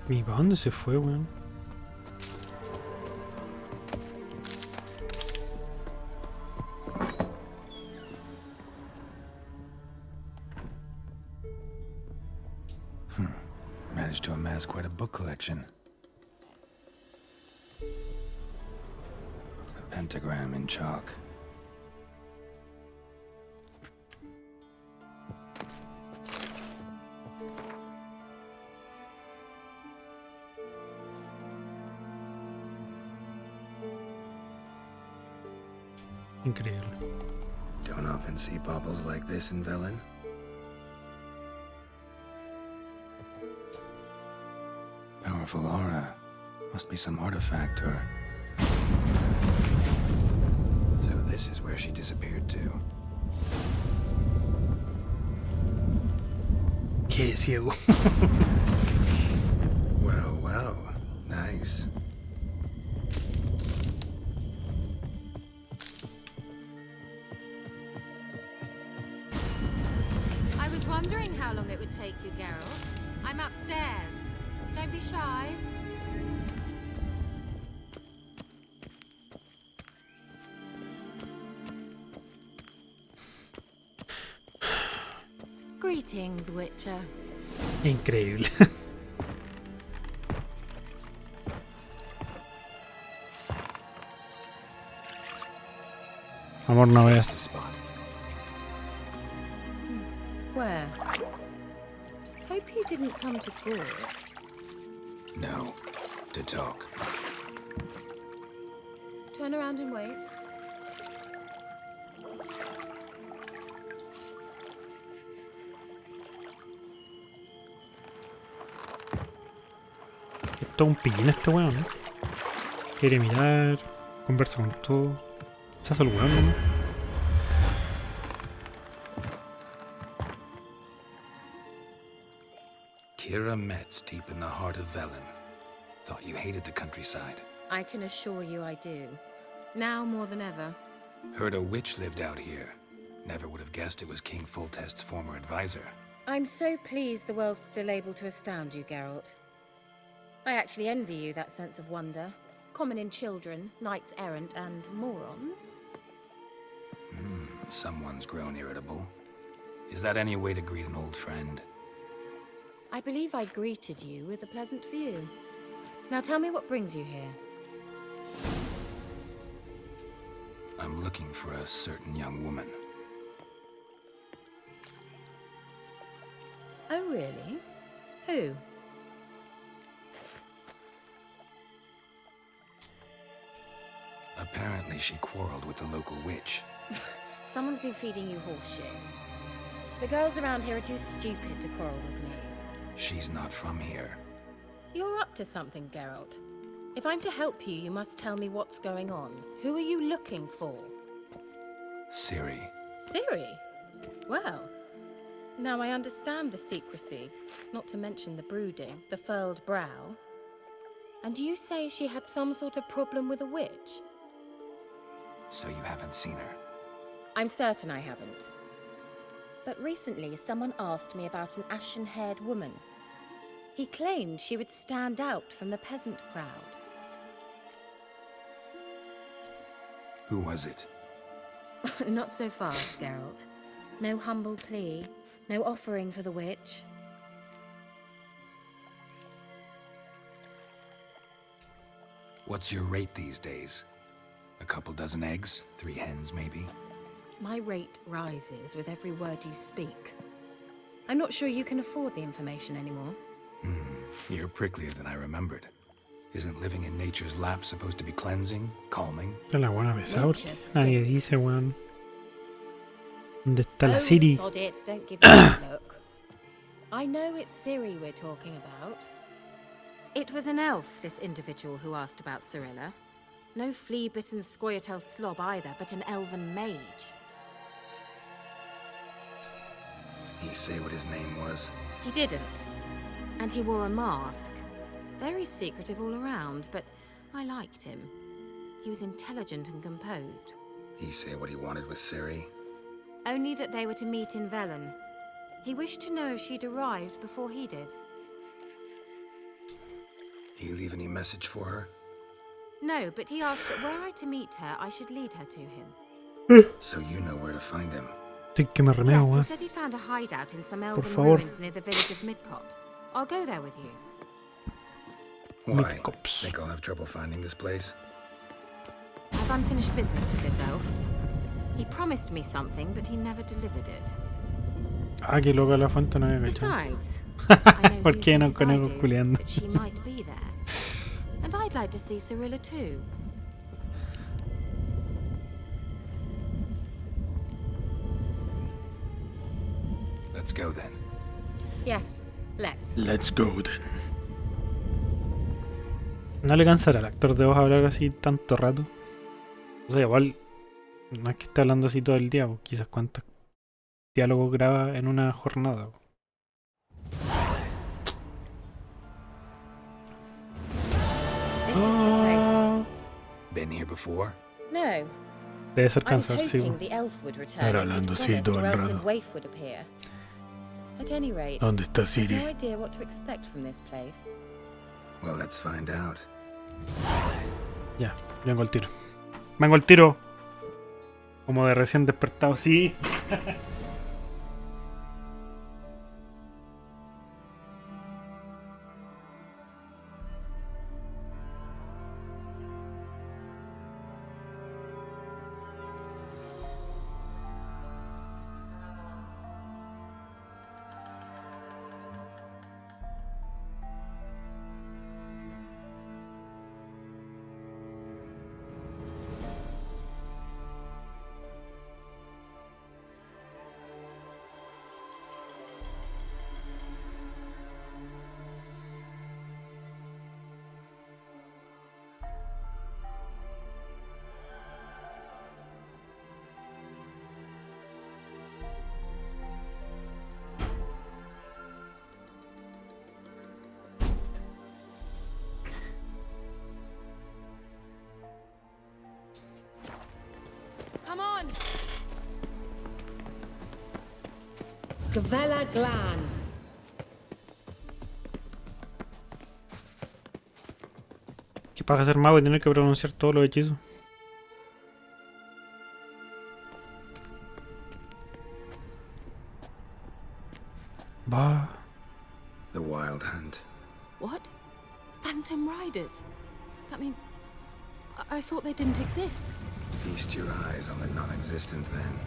¿Y para dónde se fue, weón? Managed to amass quite a book collection. A pentagram in chalk. Increíble. Don't often see baubles like this in Velen. Powerful aura. Must be some artifact or... So this is where she disappeared to. Qué ciego. Well, well. Nice. wondering how long it would take you, Geralt? I'm upstairs. Don't be shy. Greetings, Witcher. Increíble. Amor, no veas. Where? Hope you didn't come to court. No, to talk. Turn around and wait. Esto es un pillín este weón, ¿no? Quiere mirar, conversa con todo. Se hace el weón, ¿no? Kira Metz, deep in the heart of Velen. Thought you hated the countryside. I can assure you I do. Now more than ever. Heard a witch lived out here. Never would have guessed it was King Foltest's former advisor. I'm so pleased the world's still able to astound you, Geralt. I actually envy you that sense of wonder. Common in children, knights errant, and morons. Someone's grown irritable. Is that any way to greet an old friend? I believe I greeted you with a pleasant view. Now tell me what brings you here. I'm looking for a certain young woman. Oh, really? Who? Apparently she quarreled with the local witch. Someone's been feeding you horseshit. The girls around here are too stupid to quarrel with me. She's not from here. You're up to something, Geralt. If I'm to help you, you must tell me what's going on. Who are you looking for? Ciri. Ciri? Well, now I understand the secrecy, not to mention the brooding, the furled brow. And you say she had some sort of problem with a witch? So you haven't seen her? I'm certain I haven't. But recently, someone asked me about an ashen-haired woman. He claimed she would stand out from the peasant crowd. Who was it? Not so fast, Geralt. No humble plea, no offering for the witch. What's your rate these days? A couple dozen eggs? 3 hens, maybe? My rate rises with every word you speak. I'm not sure you can afford the information anymore. You're pricklier than I remembered. Isn't living in nature's lap supposed to be cleansing, calming? Esta es la buena pesada. Nadie dice, weón. ¿Dónde está la Ciri? Sod it, don't give me that look. I know it's Ciri we're talking about. It was an elf, this individual who asked about Cirilla. No flea-bitten Scoia'tael slob either, but an elven mage. He say what his name was? He didn't. And he wore a mask. Very secretive all around, but I liked him. He was intelligent and composed. He say what he wanted with Ciri? Only that they were to meet in Velen. He wished to know if she'd arrived before he did. He leave any message for her? No, but he asked that were I to meet her, I should lead her to him. So you know where to find him? Estoy que me remeo, Yes, he weón. said he found a hideout in some Por elven favor. ruins near the village of Midcopse. I'll go there with you. Why? Midcopse. Think I'll have trouble finding this place? I've unfinished business with this elf. He promised me something, but he never delivered it. Ah, qué loca la fuente, no había cachado. Besides, I know ¿Por you qué no think as I conozco do culeando? that she might be there. And I'd like to see Cirilla too. Let's go then. Yes, let's. Let's go then. ¿No le cansará al actor de voz hablar así tanto rato? O sea, igual no es que esté hablando así todo el día, pues, quizás cuántos diálogos graba en una jornada. This is the place. Been here before? No. Debe ser I was cansado, sí. hoping the elf would return Estar as he'd hablando así promised, todo or el else his rato. waif would appear. At any rate, ¿Dónde está I have Siri? no idea what to expect from this place. Well, let's find out. Ya, vengo al tiro. Vengo al tiro. Como de recién despertado, sí. Come on! Gavella Glan. ¿Qué pasa hacer mago y tener que pronunciar todos los hechizos? Va. The Wild Hunt. What? Phantom Riders? That means... I thought they didn't exist. Feast your eyes on the non-existent then.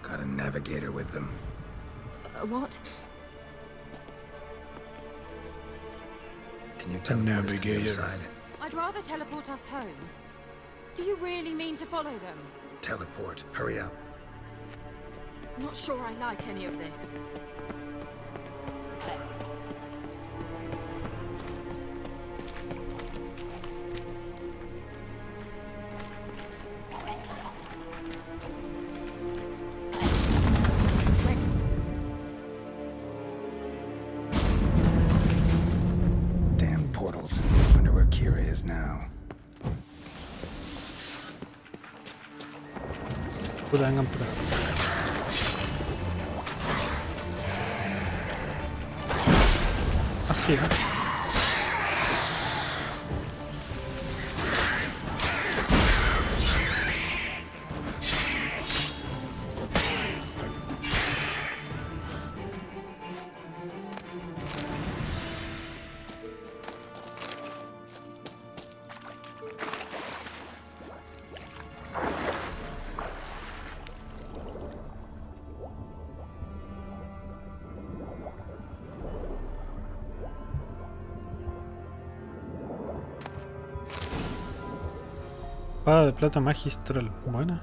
Got a navigator with them. What? Can you teleport us to the other side? I'd rather teleport us home. Do you really mean to follow them? Teleport. Hurry up. Not sure I like any of this. Damn portals. Wonder where Kira is now. Puta, vengan por acá. Así, ¿eh? Espada de plata magistral. Buena.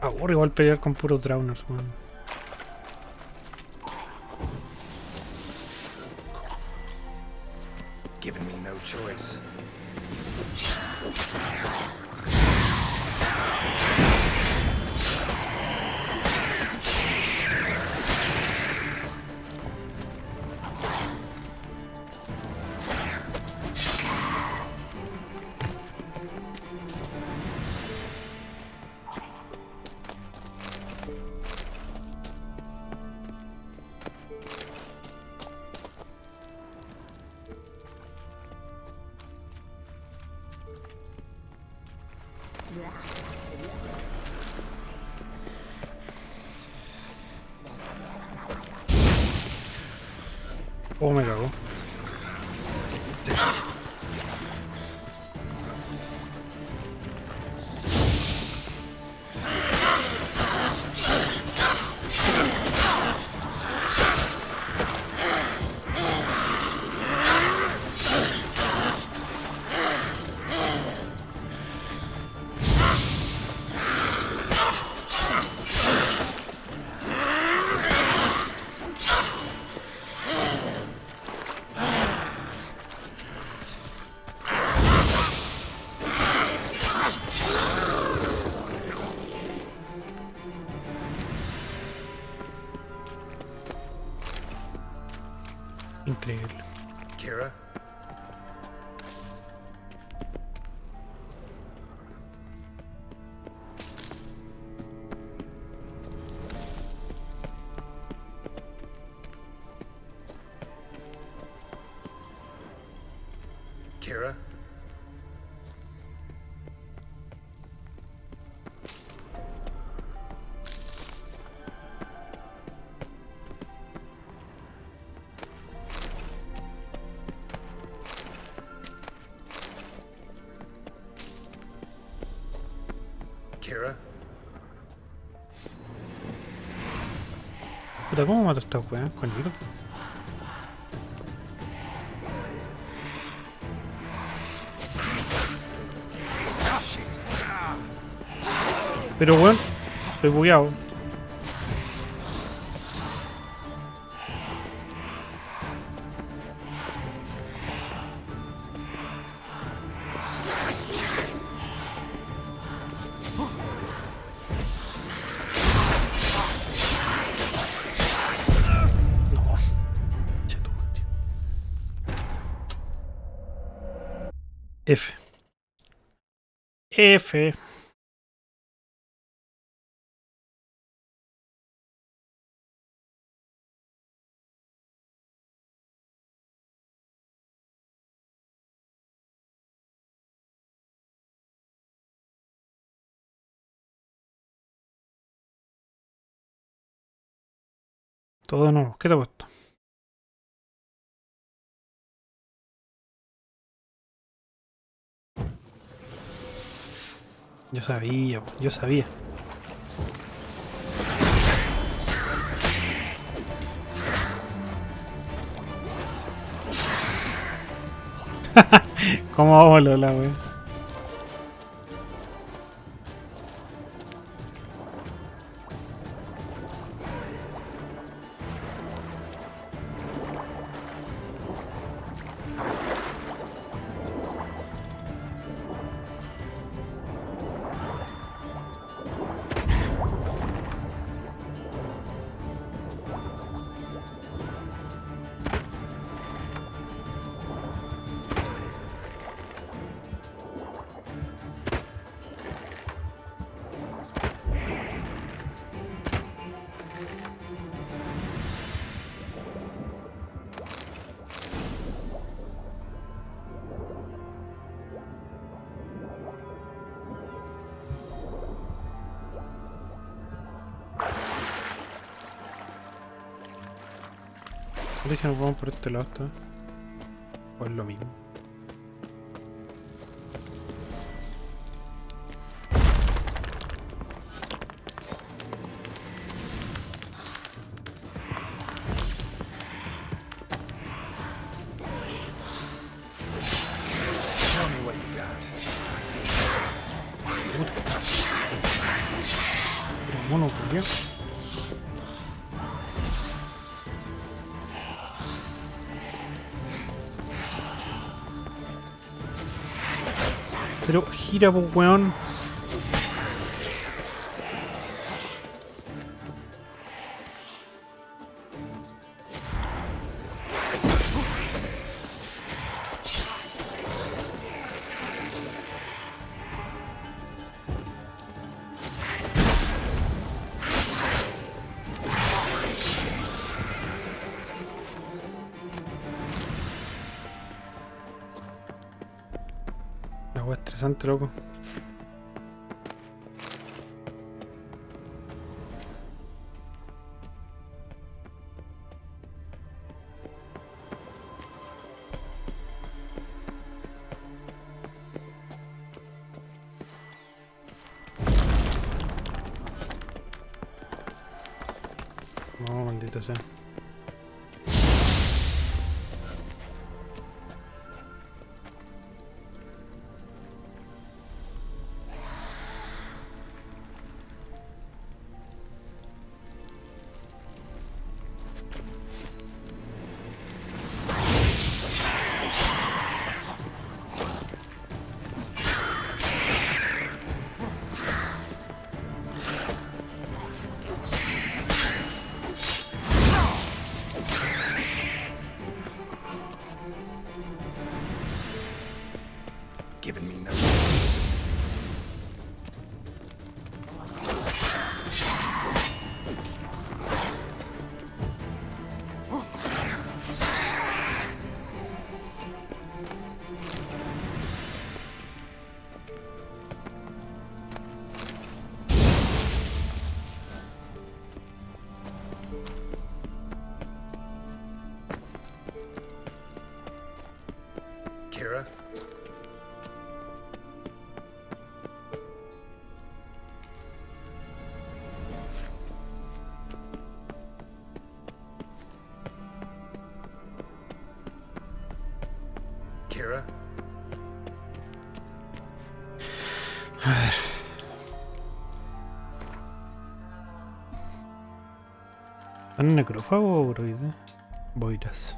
Aburre igual pelear con puros drowners, weón. Giving me no choice. Oh, me cagó. Increíble. Kira? Kira? Kira? Puta, ¿cómo mato a esta weá? Con mierda. Pero weón, estoy bugueado. F. F. Todo nuevo. ¿Qué te ha puesto? Yo sabía, yo sabía. ¿Cómo voló la wea? A ver si nos vamos por este lado, ¿está? O es lo mismo. Tell me what you got. Pero mono, ¿por qué? Pero gira, pues, weón. La wea estresante, loco. No, maldito sea. Kira? Kira? ¿Un necrófago o broide? Boiras.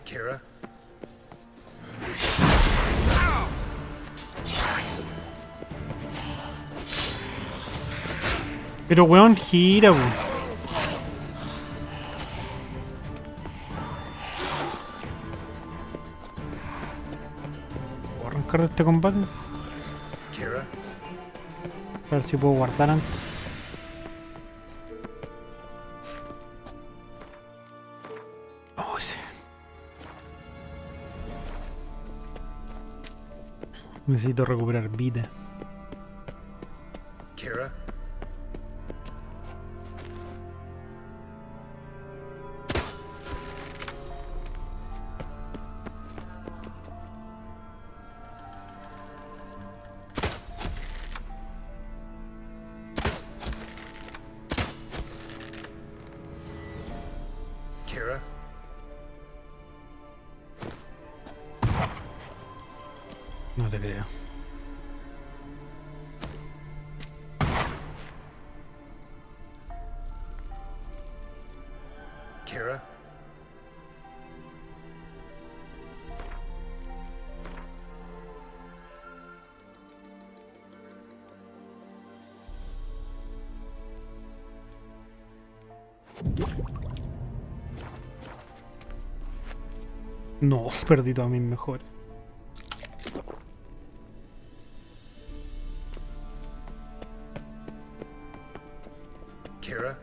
Kira? Pero weón, gira, weón. ¿Puedo arrancar de este combate? Kira? A ver si puedo guardar antes. Oh, sí. Necesito recuperar vida. Kira? Kira? No te creo. Kira? No, perdí todas mis mejores. Kira?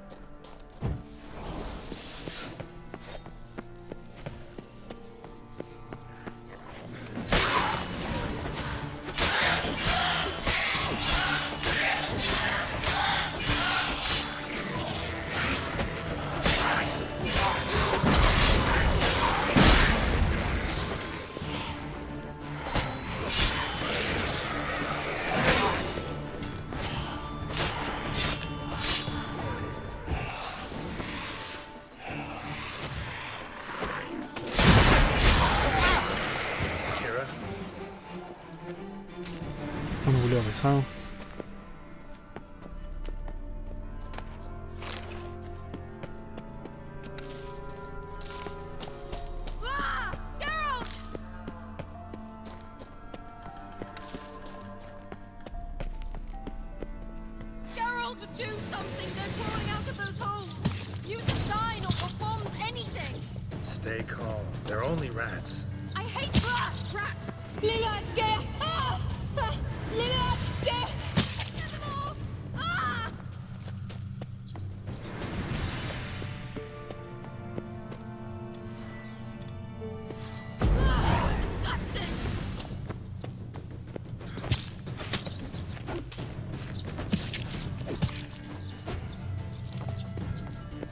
Un buleo pesado. Geralt, do something! They're pouring out of those holes! Use a sign or bombs, anything! Stay calm. They're only rats. I hate rats! Lillard, get! Ah! Ah! Lillard, get! Get them off! Ah! Ah! Disgusting!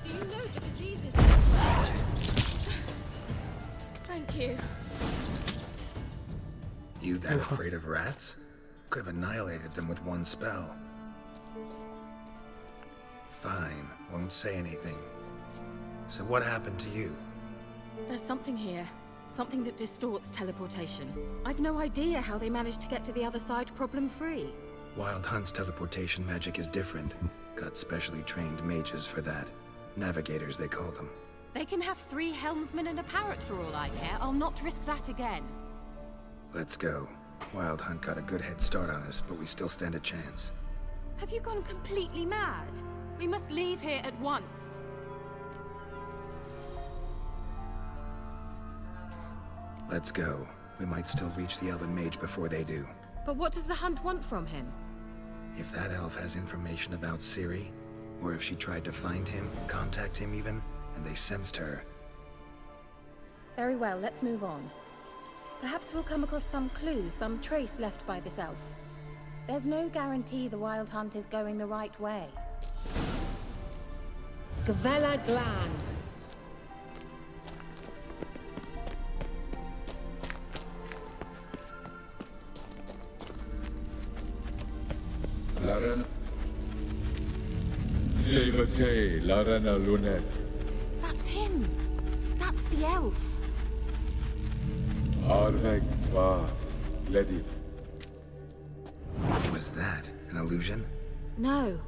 Do you know the diseases? Thank you. You that afraid of rats? Could have annihilated them with one spell. Fine, won't say anything. So what happened to you? There's something here. Something that distorts teleportation. I've no idea how they managed to get to the other side problem-free. Wild Hunt's teleportation magic is different. Got specially trained mages for that. Navigators, they call them. They can have 3 helmsmen and a parrot for all I care. I'll not risk that again. Let's go. Wild Hunt got a good head start on us, but we still stand a chance. Have you gone completely mad? We must leave here at once. Let's go. We might still reach the elven mage before they do. But what does the hunt want from him? If that elf has information about Ciri, or if she tried to find him, contact him even, and they sensed her. Very well, let's move on. Perhaps we'll come across some clue, some trace left by this elf. There's no guarantee the Wild Hunt is going the right way. Gavella Glan. Larena. Levate, Larena Lunet. That's him! That's the elf! Arveg va, Ledi. Was that an illusion? No.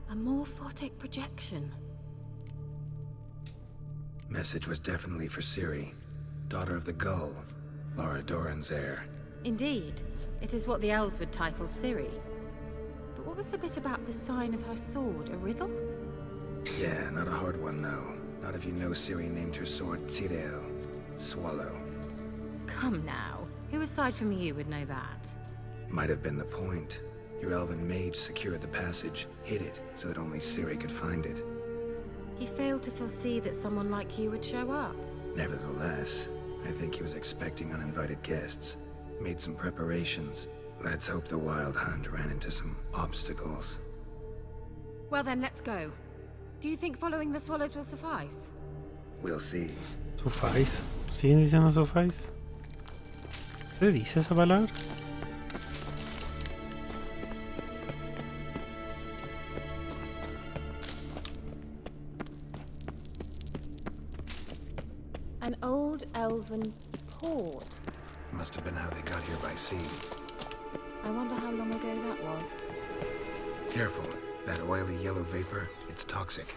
A morphotic projection. Message was definitely for Ciri, daughter of the Gull, Lara Doran's heir. Indeed. It is what the elves would title Ciri. But what was the bit about the sign of her sword? A riddle? Yeah, not a hard one though. Not if you know Ciri named her sword Tirel, Swallow. Come now. Who aside from you would know that? Might have been the point. Your elven mage secured the passage, hid it, so that only Ciri could find it. He failed to foresee that someone like you would show up. Nevertheless, I think he was expecting uninvited guests. Made some preparations. Let's hope the Wild Hunt ran into some obstacles. Well then, let's go. Do you think following the swallows will suffice? We'll see. ¿Suffice? ¿Siguen diciendo suffice? ¿Se dice esa palabra? An old elven port. Must have been how they got here by sea. I wonder how long ago that was. Careful. That oily yellow vapor, it's toxic.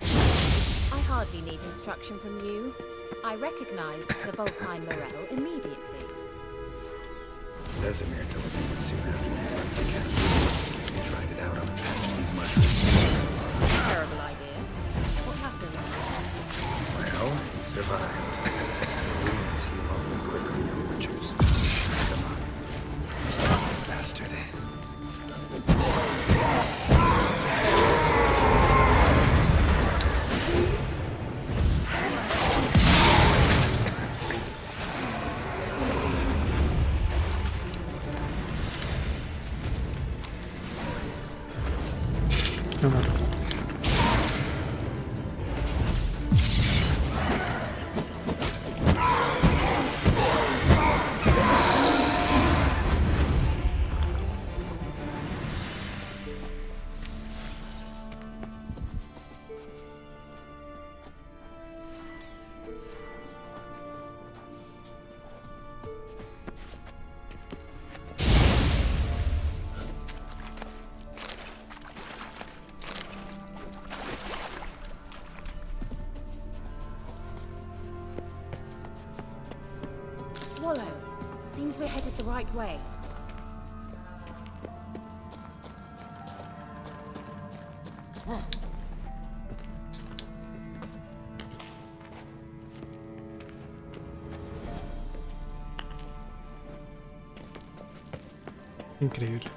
I hardly need instruction from you. I recognized the Vulpine Morel immediately. Vesemir told me that soon after you went to Castle, you tried it out on a patch of these mushrooms. Terrible idea. What happened? Well, he survived. Wounds heal awfully quick on young butchers. Come on. Bastard. Swallow. Seems we're headed the right way. Increíble.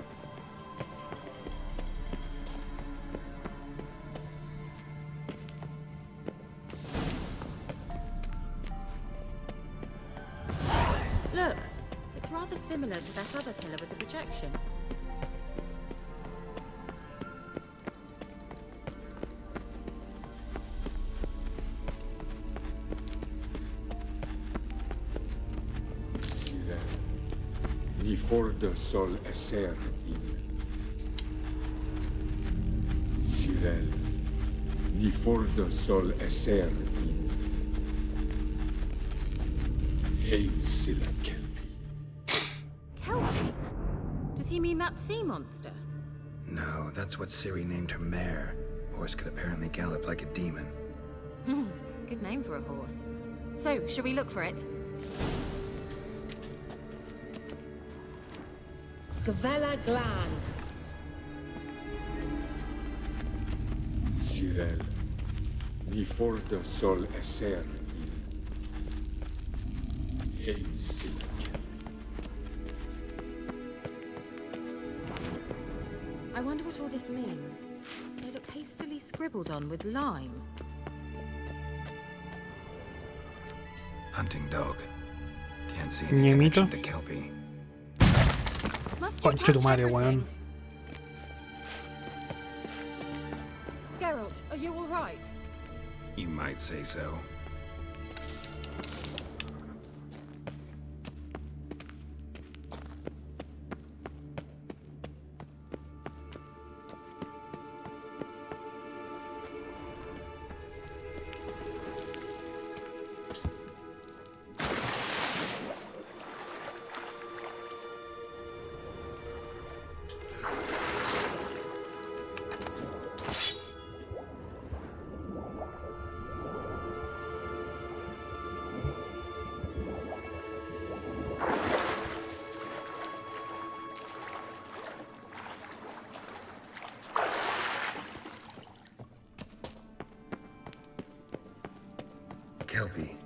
Look, it's rather similar to that other pillar with the projection. Ni forda sol esser in. Cyril, ni forda sol esser in. Hey, Silla Kelpie. Kelpie? Does he mean that sea monster? No, that's what Ciri named her mare. Horse could apparently gallop like a demon. Good name for a horse. So, shall we look for it? Gavella Glan. Cyril, ni forda sol esser in. Hey, Silla Kelpie. I wonder what all this means. They look hastily scribbled on with lime. Hunting dog. Can't see any connection to Kelpie. Concha tu madre, weón. Geralt, are you all right? You might say so. Kelpie.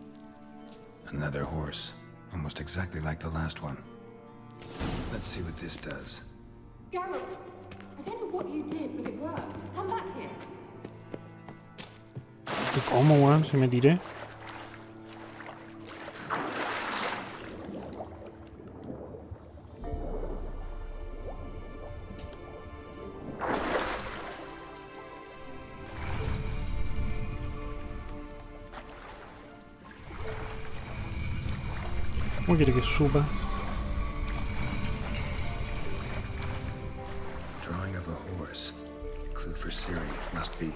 Another horse. Almost exactly like the last one. Let's see what this does. Geralt, I don't know what you did, but it worked. Come back here. ¿Cómo, weón? Se me tiré. ¿Cómo quiere que suba? Drawing of a horse. Clue for Ciri. Must be.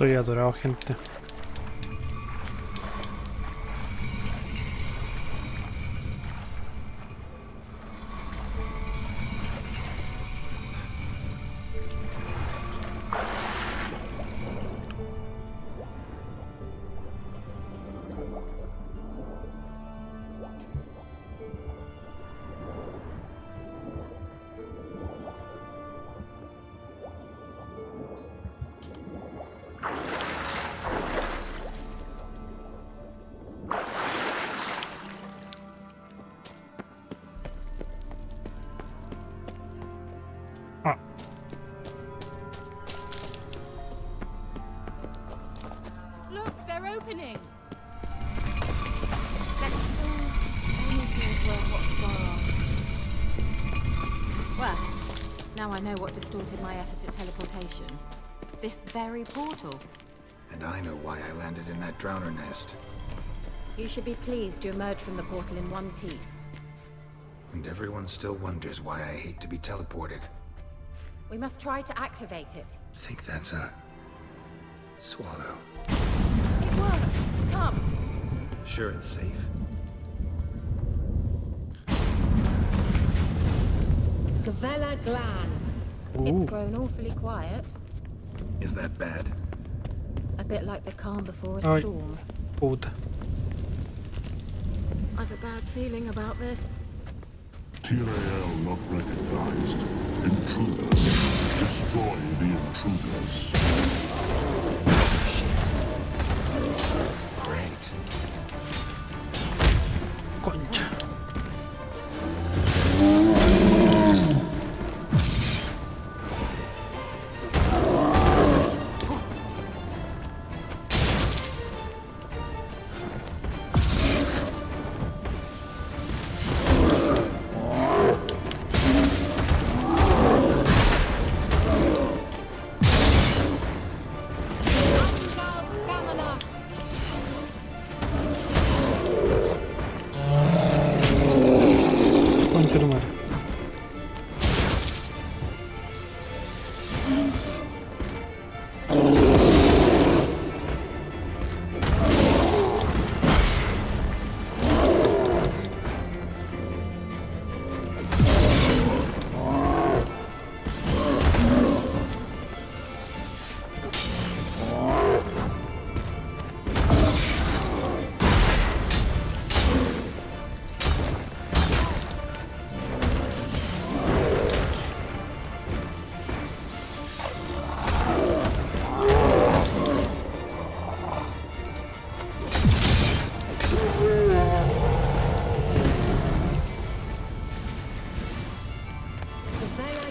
Estoy atorado, gente. Look, they're opening. Well, now I know what distorted my effort at teleportation. This very portal. And I know why I landed in that drowner nest. You should be pleased you emerged from the portal in one piece. And everyone still wonders why I hate to be teleported. We must try to activate it. Think that's a... swallow. It worked! Come! Sure it's safe? Gavella Glan. It's grown awfully quiet. Is that bad? A bit like the calm before a Ay, storm. puta. I've a bad feeling about this. Tyrael not recognized. Intruders. Destroy the intruders. Great. Concha.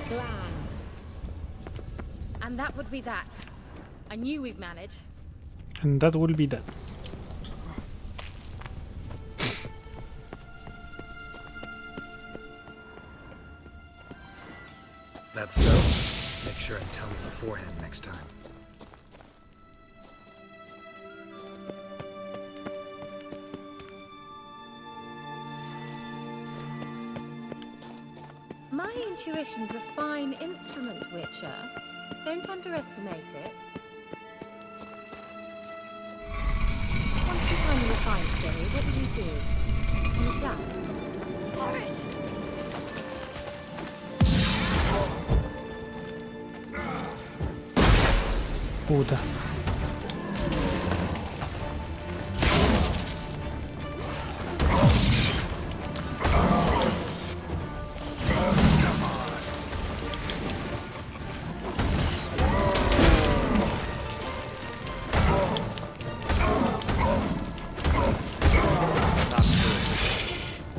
Glan. And that would be that. I knew we'd manage. And that will be that. That's so. Make sure and tell me beforehand next time. My intuition's a fine instrument, Witcher. Don't underestimate it. Once you finally find Ciri, what will you do? Any plans? Horace! Puta.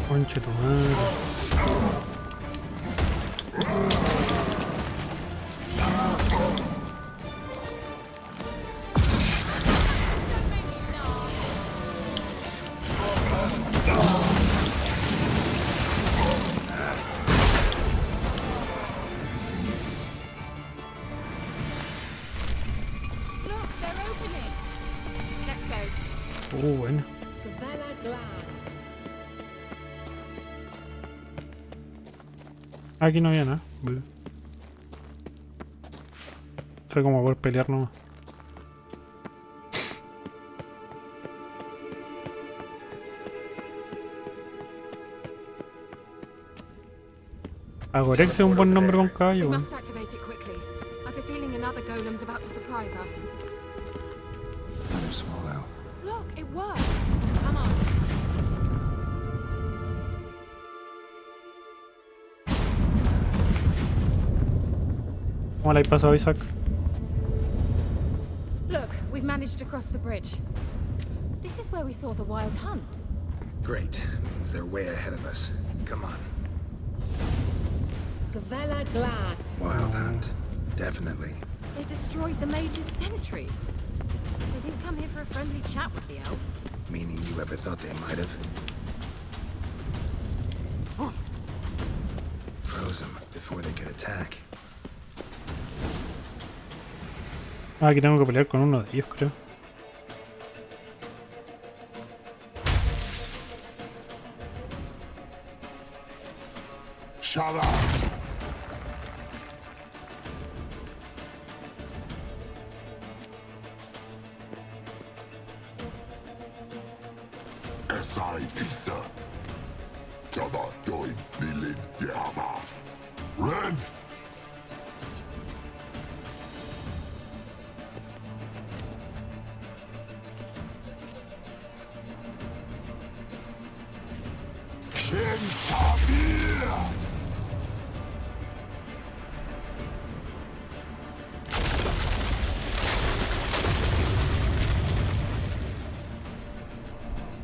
Conche tu madre. Bueno. Aquí no había nada. Fue como por pelear nomás. Agorex es un buen nombre con caballo. We must activate it quickly. I've a feeling another golem's about to surprise us. Another swallow. Look, it worked. Come on. ¿Cómo le ha pasado a Isaac? Look, we've managed to cross the bridge. This is where we saw the wild hunt. Great. Means they're way ahead of us. Come on. Gavella Glad. Wild hunt. Definitely. They destroyed the mage's sentries. They didn't come here for a friendly chat with the elf. Meaning you ever thought they might have? Froze them before they could attack. Ah, aquí tengo que pelear con uno de ellos, creo. Shut up! Esai Isa. Jabba Doin Nilin Yama. Ren!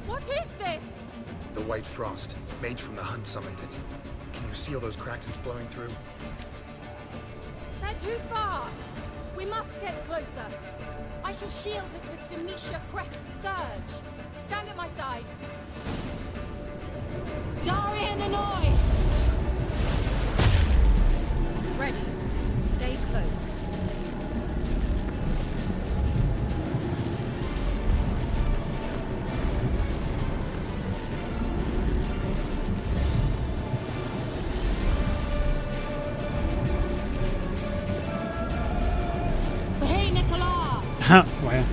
What is this? The White Frost. Mage from the hunt summoned it. Can you see all those cracks it's blowing through? They're too far. We must get closer. I shall shield us with Demetia Crest Surge. Stand at my side. Darian and I! Ready. Stay close. Hey, Nicola! Bueno.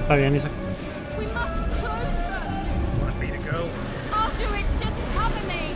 Está bien, Isaac. We must close them! Want me to go? I'll do it, just cover me!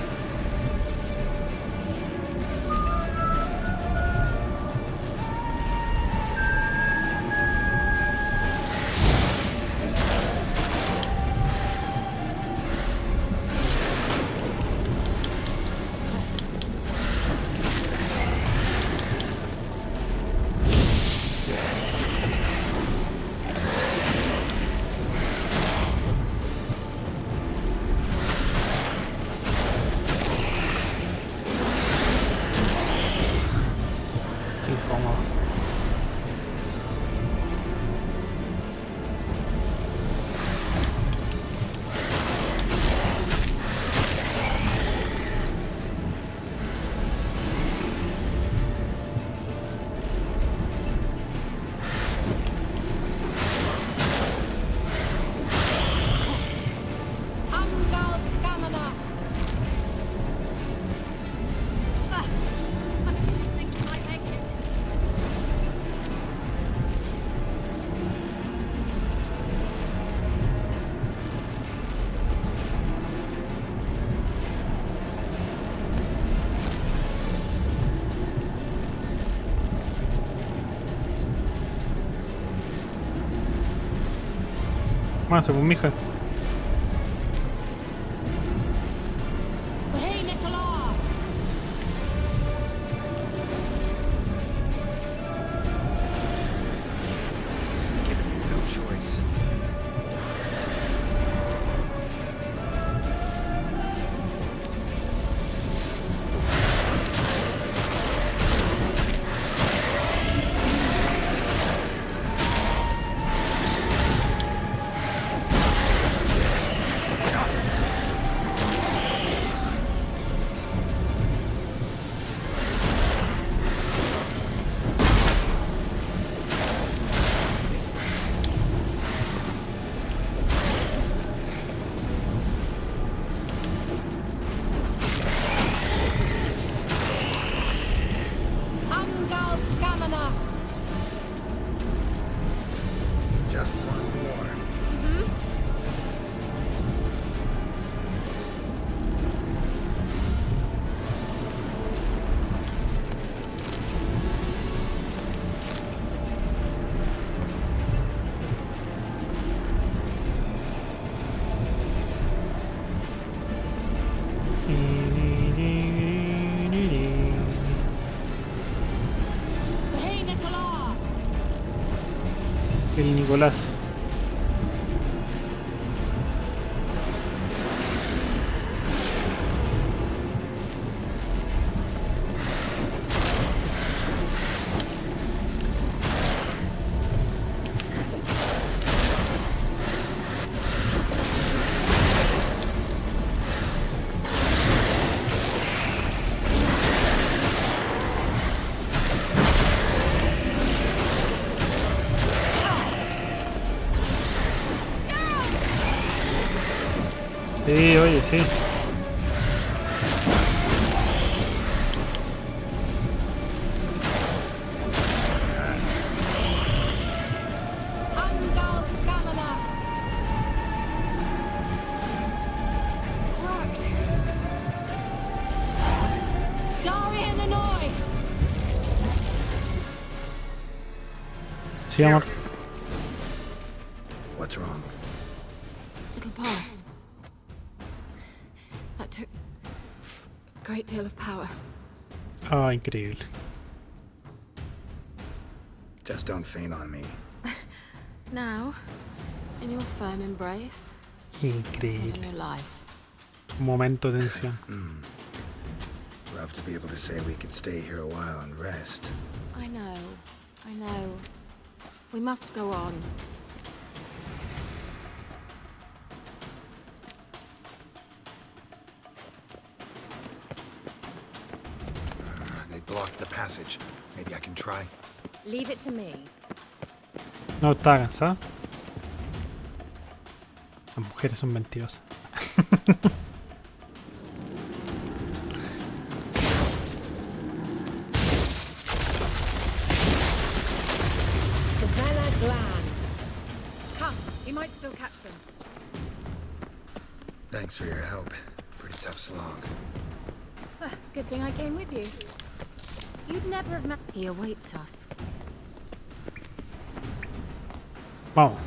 Más, pues mija. Hey, Nicola! Giving me no choice. Angal Scamina! Just one more. Hey, Nicola! El Nicolás. Sí, oye, sí. Angal Scamina! Worked! Darian Hanoi! Sí, amor. What's wrong? It'll pass. That took a great deal of power. Ah, increíble. Just don't faint on me. Now, in your firm embrace, and Increíble. in your life. Momento de tensión. Love to be able to say we could stay here a while and rest. I know. We must go on. They blocked the passage. Maybe I can try. Leave it to me. No, estaba cansada. Las mujeres son mentirosas. Savannah Glan! Come, you might still catch them. Thanks for your help. Pretty tough slog. Good thing I came with you. You'd never have met. He awaits us. Vamos.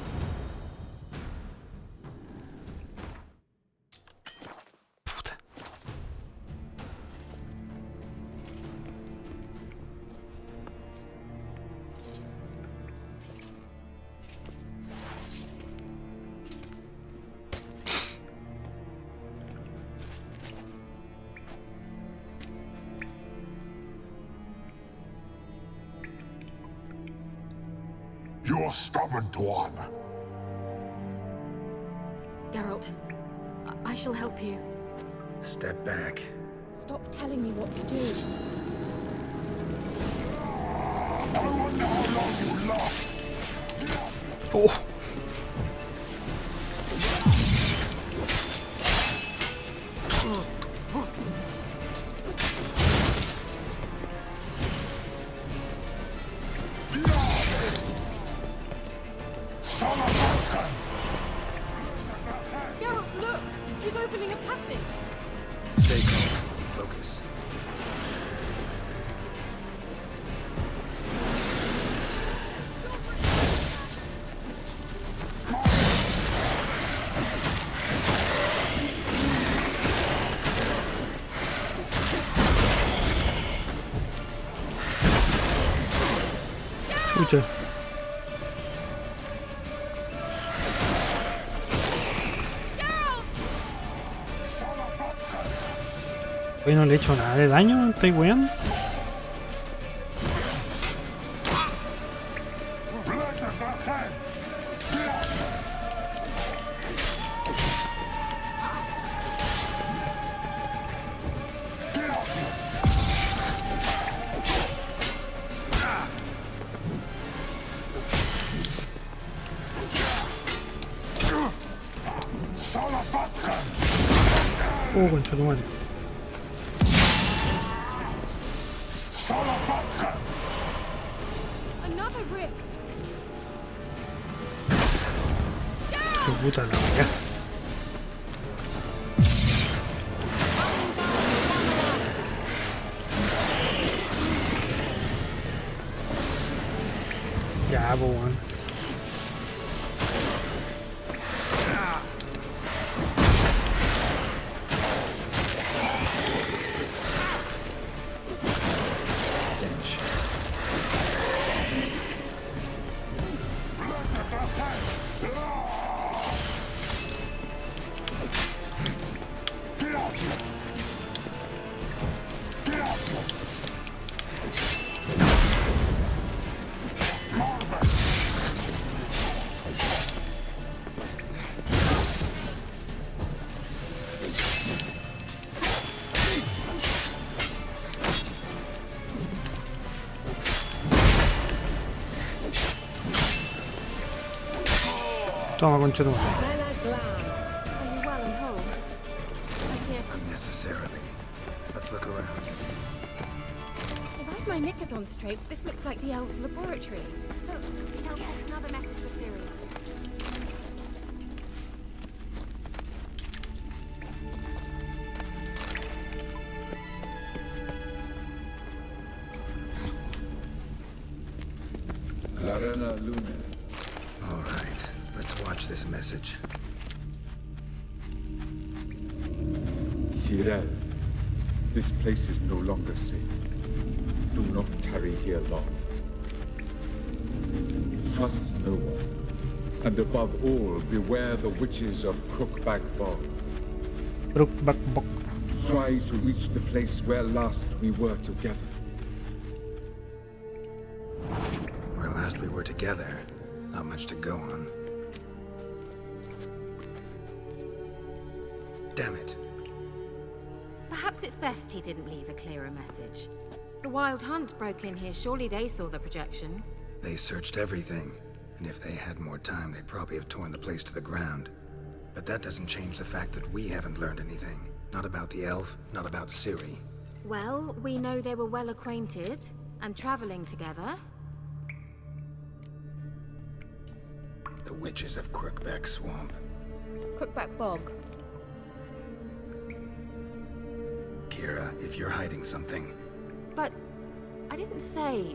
You're stubborn one. Geralt, I shall help you. Step back. Stop telling me what to do. I wonder how long you last. Oh. Geralt, look! He's opening a passage! Stay calm. Focus. Chucha. Oye, no le he hecho nada de daño, ¿me estáis weando? Concha tu madre. Another rift. Qué puta la wea. Ya, po, weón. Toma, concha tu madre. Unnecessarily. Let's look around. If I've my knickers on straight, this looks like the elves' laboratory. Look, the elf has another message for Ciri. Clarena Luna. All right, let's watch this message. Cyril, this place is no longer safe. Do not tarry here long. Trust no one. And above all, beware the witches of Crookback Bog. Crookback Bog. Try to reach the place where last we were together. Where last we were together, not much to go on. Damn it. Perhaps it's best he didn't leave a clearer message. The Wild Hunt broke in here. Surely they saw the projection. They searched everything, and if they had more time, they'd probably have torn the place to the ground. But that doesn't change the fact that we haven't learned anything. Not about the elf, not about Ciri. Well, we know they were well acquainted and traveling together. The witches of Crookback Swamp. Crookback Bog. Kira, if you're hiding something... But I didn't say...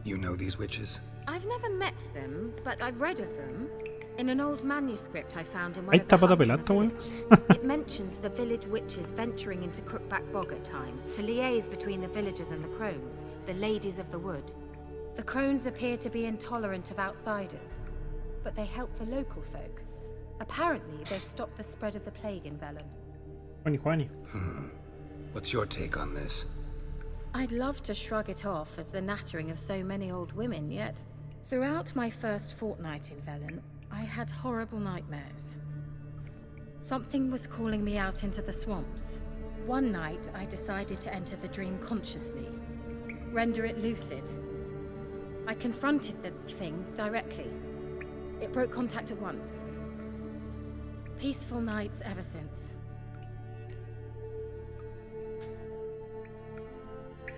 You know these witches? I've never met them, but I've read of them. In an old manuscript I found in one of the huts in the village. It mentions the village witches venturing into Crookback Bog at times to liaise between the villagers and the crones, the ladies of the wood. The crones appear to be intolerant of outsiders, but they help the local folk. Apparently, they stopped the spread of the plague in Velen. Juani. What's your take on this? I'd love to shrug it off as the nattering of so many old women, yet throughout my first fortnight in Velen, I had horrible nightmares. Something was calling me out into the swamps. One night, I decided to enter the dream consciously, render it lucid. I confronted the thing directly. It broke contact at once. Peaceful nights ever since.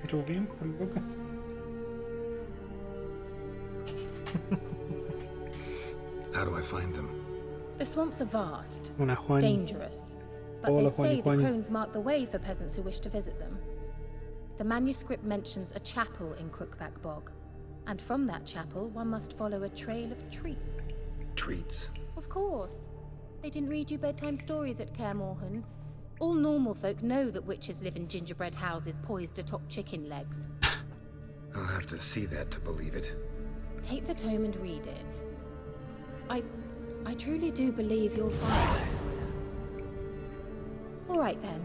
¿Todo bien por el boca? How do I find them? The swamps are vast, Una Juani. dangerous, but Hola, they say the Juani. crones mark the way for peasants who wish to visit them. The manuscript mentions a chapel in Crookback Bog, and from that chapel one must follow a trail of treats. Treats? Of course. They didn't read you bedtime stories at Kaer Morhen. All normal folk know that witches live in gingerbread houses poised atop chicken legs. I'll have to see that to believe it. Take the tome and read it. I truly do believe you'll find it, Sawyer. All right then.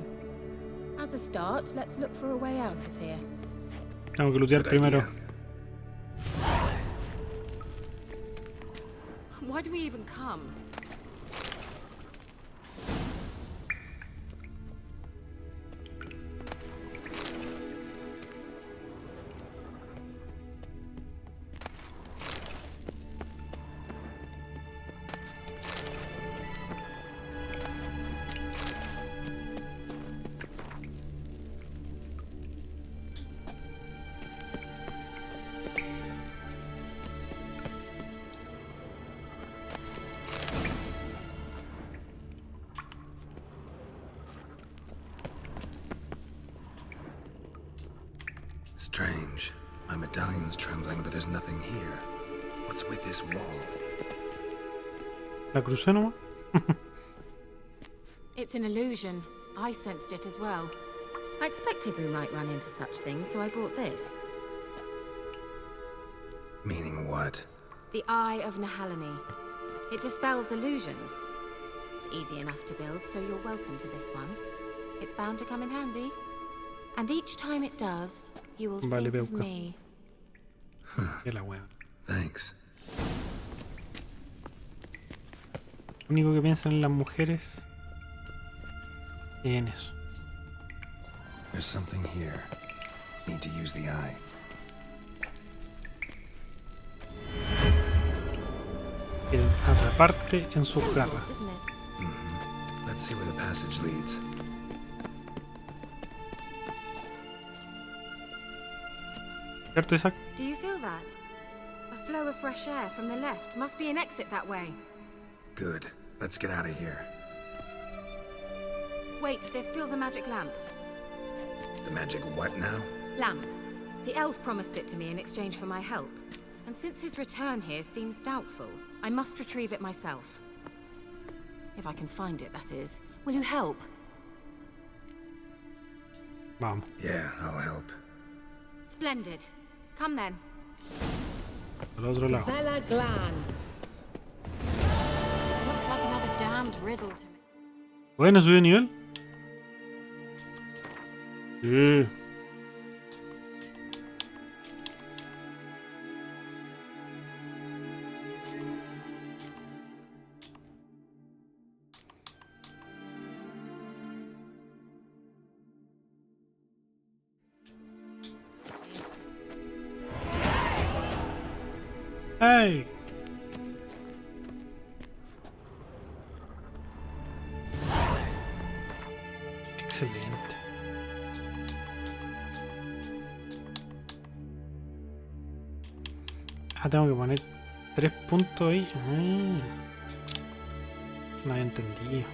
As a start, let's look for a way out of here. Tengo que lootear primero. Why do we even come? Strange. My medallion's trembling, but there's nothing here. What's with this wall? La crucé nomás. It's an illusion. I sensed it as well. I expected we might run into such things, so I brought this. Meaning what? The Eye of Nehaleni. It dispels illusions. It's easy enough to build, so you're welcome to this one. It's bound to come in handy. And each time it does, you will think of me. Thanks. Lo único que piensan en las mujeres es en eso. There's something here. Need to use the eye. Quieren atraparte en sus garras. Let's see where the passage leads. ¿Cierto, Isaac? Do you feel that? A flow of fresh air from the left. Must be an exit that way. Good. Let's get out of here. Wait, there's still the magic lamp. The magic what now? Lamp. The elf promised it to me in exchange for my help. And since his return here seems doubtful, I must retrieve it myself. If I can find it, that is. Will you help? Mom. Yeah, I'll help. Splendid. Come then. Al otro lado. Vela Glan. Looks like another damned riddle to me. Bueno, subió de nivel. Sí. Hey. Excelente. Ah, tengo que poner 3 puntos ahí. No había entendido.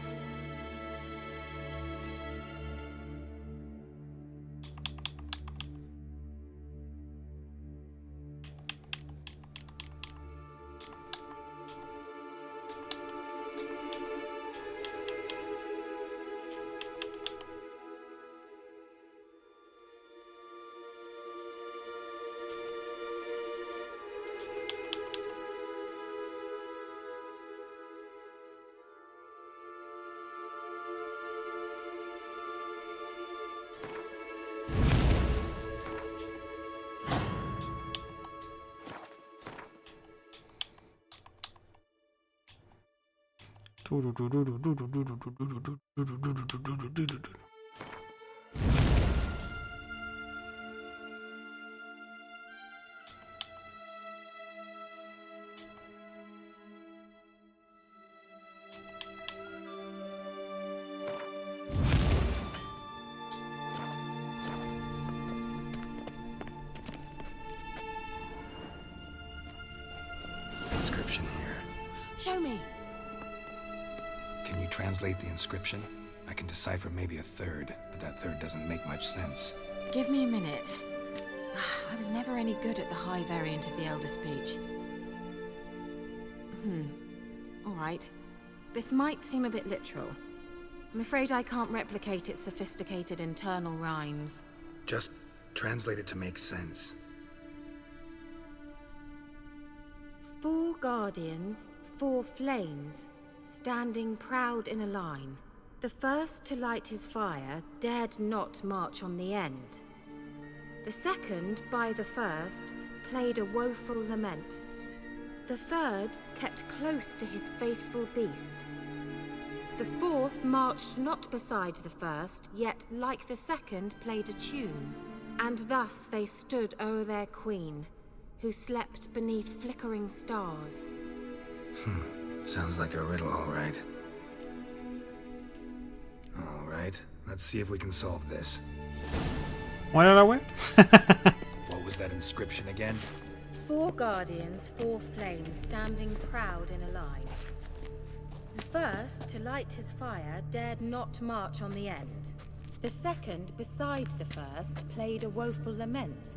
Inscription here. Show me. Can you translate the inscription? I can decipher maybe a third, but that third doesn't make much sense. Give me a minute. I was never any good at the high variant of the Elder Speech. All right. This might seem a bit literal. I'm afraid I can't replicate its sophisticated internal rhymes. Just translate it to make sense. 4 guardians, 4 flames, standing proud in a line. The first to light his fire dared not march on the end. The second, by the first, played a woeful lament. The third kept close to his faithful beast. The fourth marched not beside the first, yet, like the second, played a tune. And thus they stood o'er their queen, who slept beneath flickering stars. Sounds like a riddle, all right. All right, let's see if we can solve this. ¿Cuál era la wea? What was that inscription again? 4 guardians, 4 flames, standing proud in a line. The first, to light his fire, dared not march on the end. The second, beside the first, played a woeful lament.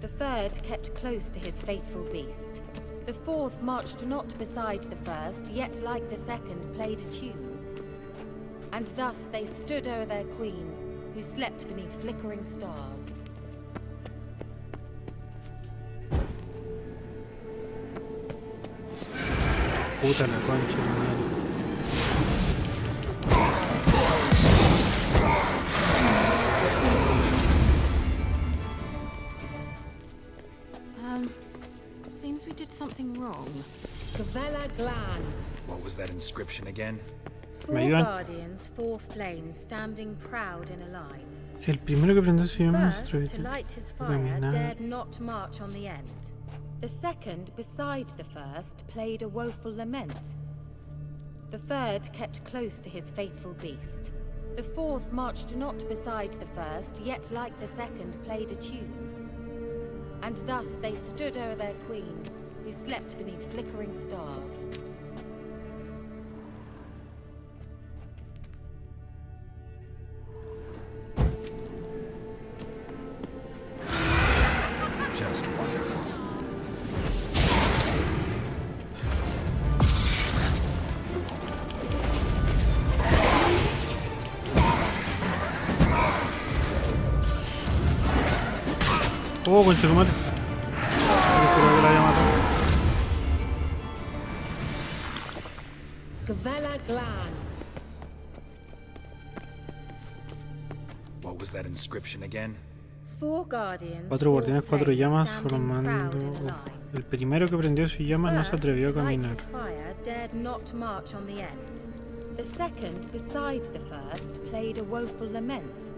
The third kept close to his faithful beast. The fourth marched not beside the first, yet like the second played a tune. And thus they stood o'er their queen, who slept beneath flickering stars. Puta la concha, hermano. Seems we did something wrong. Gavella Glan. What was that inscription again? 4 guardians, 4 flames, standing proud in a line. El primero que prendió su llama First, to light his fire, dared not march on the end. The second, beside the first, played a woeful lament. The third kept close to his faithful beast. The fourth marched not beside the first, yet like the second played a tune. And thus they stood o'er their queen, who slept beneath flickering stars. Just wonderful. Oh, concha tu madre. Espero que la haya matado. Gavella Glan. What was that inscription again? 4 guardians, 4 guardianes, 4 flames, llamas standing formando. proud in a line. El primero que prendió su llama no se atrevió a First, to light caminar. his fire, dared not march on the end. The second, beside the first, played a woeful lament.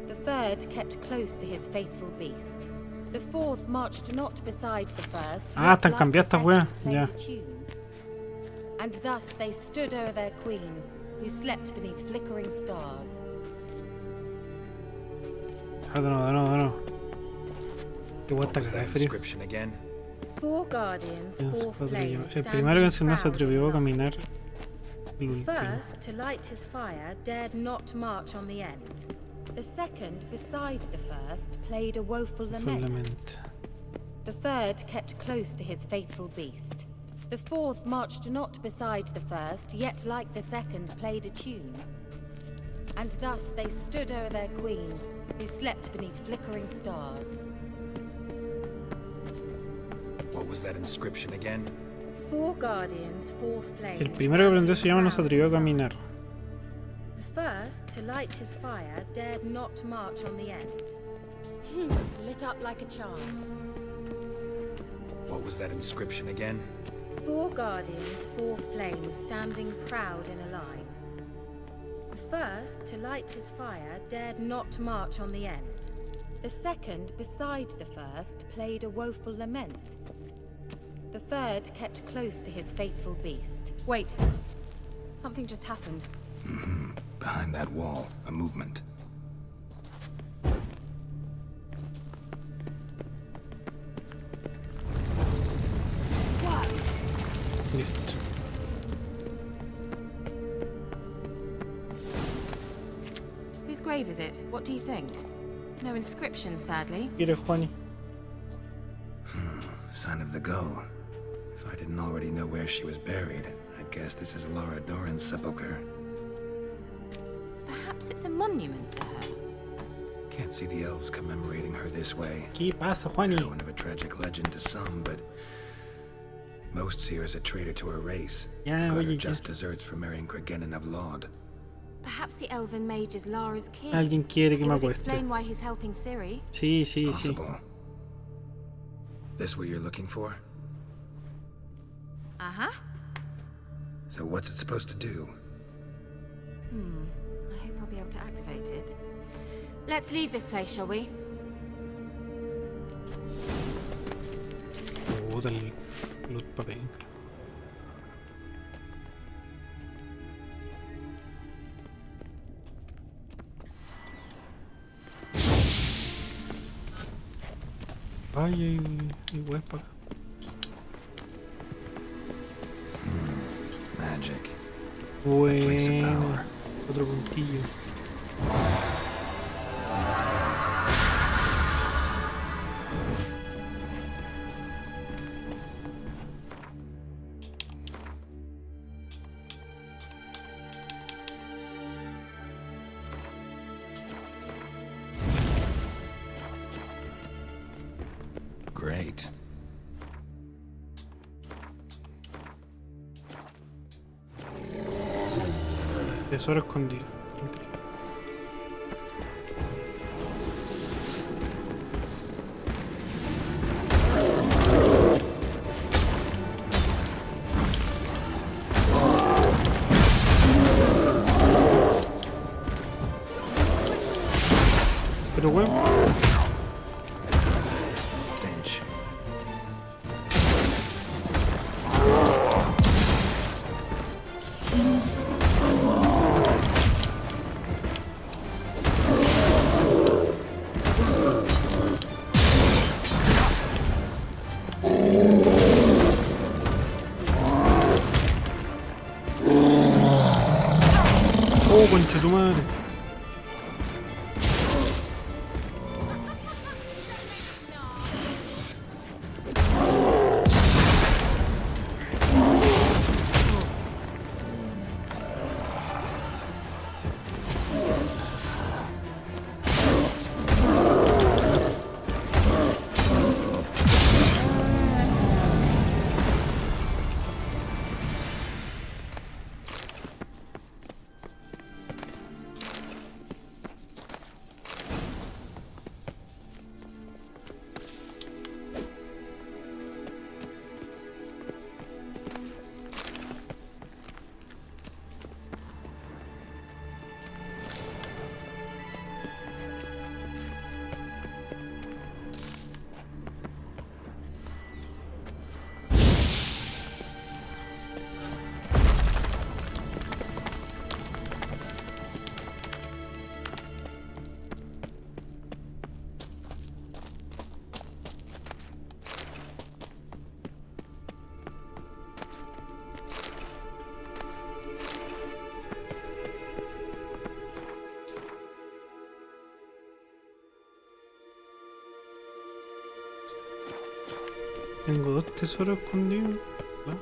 The third kept close to his faithful beast. The fourth marched not beside the first. Ah, yet están like cambiadas the estas weas. second played Ya. a tune. And thus they stood o'er their queen, who slept beneath flickering stars. Ah, de nuevo. Qué What guata was que that da frío. inscription again? 4 guardians, 4 flames, El primero que standing no se proud atrevió a in a line. caminar. El The último. first, to light his fire, dared not march on the end. The second, beside the first, played a woeful lament. Lament. The third kept close to his faithful beast. The fourth marched not beside the first, yet like the second played a tune. And thus they stood o'er their queen, who slept beneath flickering stars. What was that inscription again? 4 guardians, 4 flames. El primero que prendió su llama no se atrevió a caminar. The first, to light his fire, dared not march on the end. Lit up like a charm. What was that inscription again? 4 guardians, 4 flames, standing proud in a line. The first, to light his fire, dared not march on the end. The second, beside the first, played a woeful lament. The third kept close to his faithful beast. Wait. Something just happened. Behind that wall, a movement. Listo. Whose grave is it? What do you think? No inscription, sadly. Mire, Juani. Sign of the gull. If I didn't already know where she was buried, I'd guess this is Laura Doran's sepulcher. Perhaps it's a monument to her. Can't see the elves commemorating her this way. ¿Qué pasa, Juani? Heroine of a tragic legend to some, but most see her as a traitor to her race. Yeah, Got her oye, just deserts for marrying Cregennan of Laud. Perhaps the elven mage is Lara's kid. Alguien quiere que It me would acueste. explain why he's helping Ciri. Sí, sí, sí. Possible. This what you're looking for? Uh-huh. So what's it supposed to do? I hope I'll be able to activate it. Let's leave this place, shall we? Puta el loot pa' penca. Ay, hay weas pa' acá. Magic. Bueno, otro puntillo. Great. Tesoro escondido. Pero bueno. Stench. Oh, concha tu madre. Tengo dos tesoros escondidos. ¿No?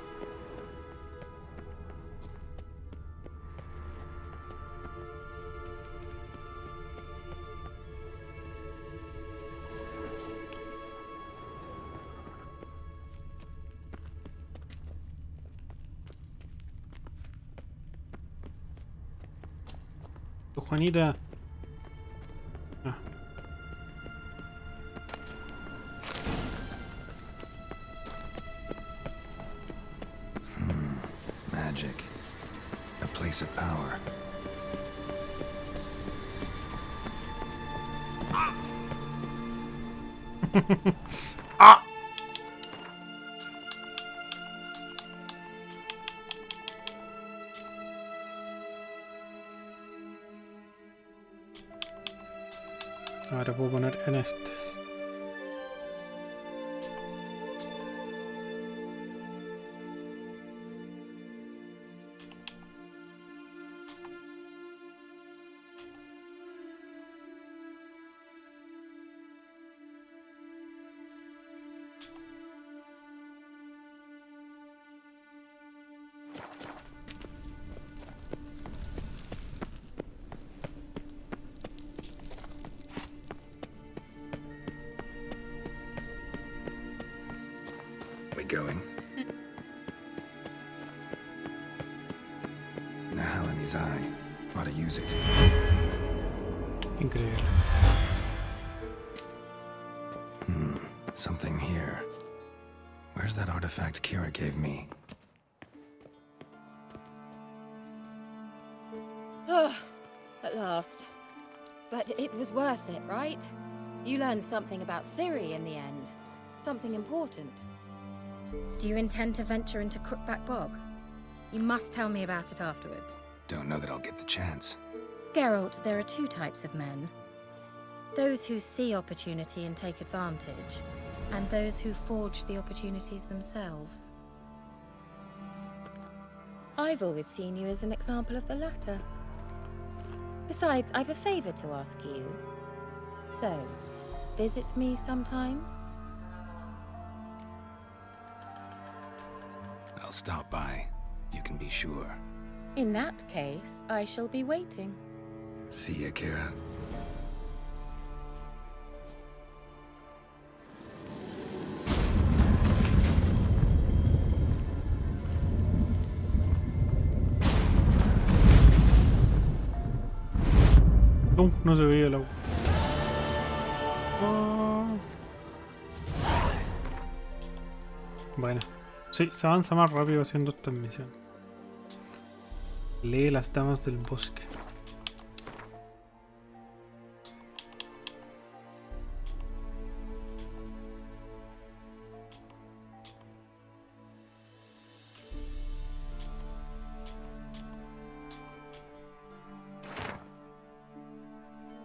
Juanita. Ah. Magic. A place of power. Ah! Ahora puedo poner en este. going? Nahal in his eye. Ought to use it. Increíble. Something here. Where's that artifact Kira gave me? At last. But it was worth it, right? You learned something about Ciri in the end. Something important. Do you intend to venture into Crookback Bog? You must tell me about it afterwards. Don't know that I'll get the chance. Geralt, there are two types of men. Those who see opportunity and take advantage, and those who forge the opportunities themselves. I've always seen you as an example of the latter. Besides, I've a favor to ask you. So, visit me sometime? I'll stop by. You can be sure. In that case, I shall be waiting. See ya, Kira. No se veía el agua. Oh. Bueno, sí, se avanza más rápido haciendo estas misiones. Lee las damas del bosque.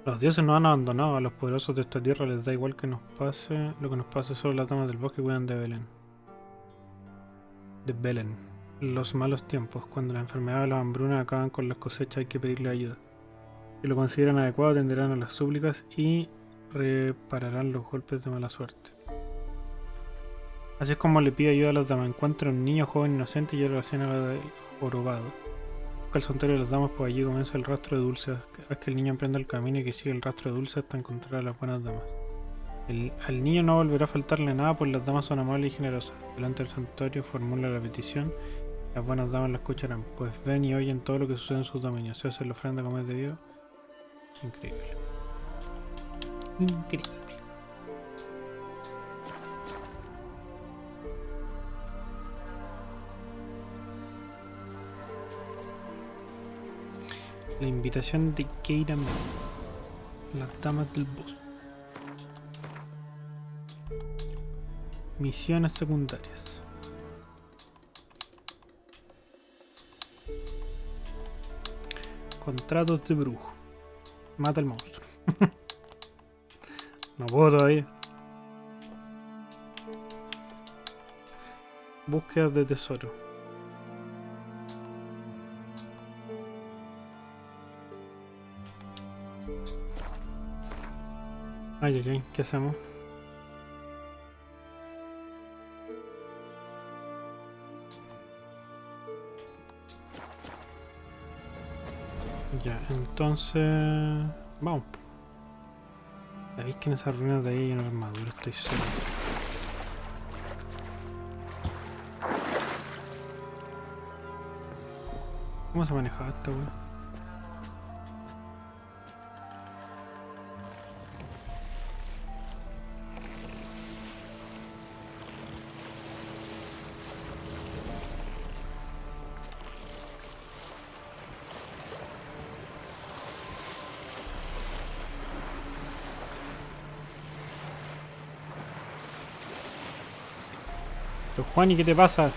Los dioses nos han abandonado, a los poderosos de esta tierra les da igual que nos pase, lo que nos pase, solo las damas del bosque cuidan de Belén. De Belén. Los malos tiempos, cuando las enfermedades o las hambrunas acaban con las cosechas, hay que pedirle ayuda. Si lo consideran adecuado, atenderán a las súplicas y repararán los golpes de mala suerte. Así es como le pide ayuda a las damas. Encuentra un niño joven inocente y lleva la ciénaga del jorobado. Busca el santuario de las damas, pues allí comienza el rastro de Dulce. Haz que el niño emprenda el camino y que siga el rastro de Dulce hasta encontrar a las buenas damas. Al niño no volverá a faltarle nada, pues las damas son amables y generosas. Delante del santuario formula la petición. Las buenas damas la escucharán, pues ven y oyen todo lo que sucede en sus dominios. Se hace la ofrenda como es debido. Increíble. Increíble. La invitación de Keira, las damas del bosque. Misiones secundarias. Contratos de brujo. Mata al monstruo. No puedo todavía. Búsquedas de tesoro. Ay, ay, ay, ¿qué hacemos? Ya, entonces... Vamos. Sabéis que en esas ruinas de ahí hay una armadura, estoy seguro. ¿Cómo se manejaba esta wea? Pero Juani, ¿qué te pasa?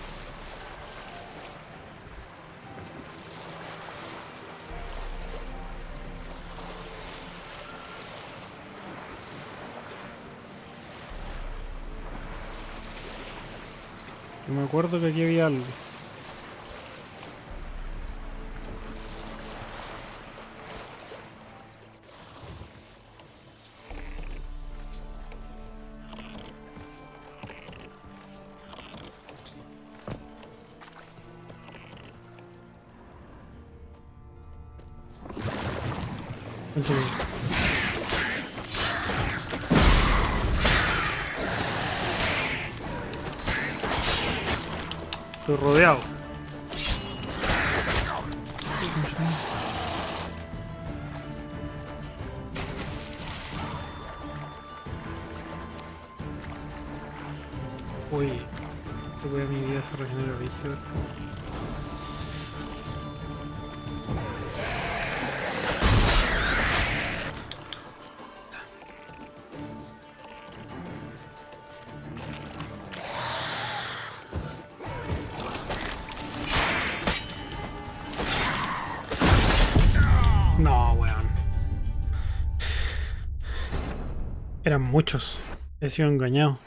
Yo me acuerdo que aquí había algo. Estoy rodeado. Uy, que voy a mi vida se regenera rígido. No, weón. Eran muchos. He sido engañado.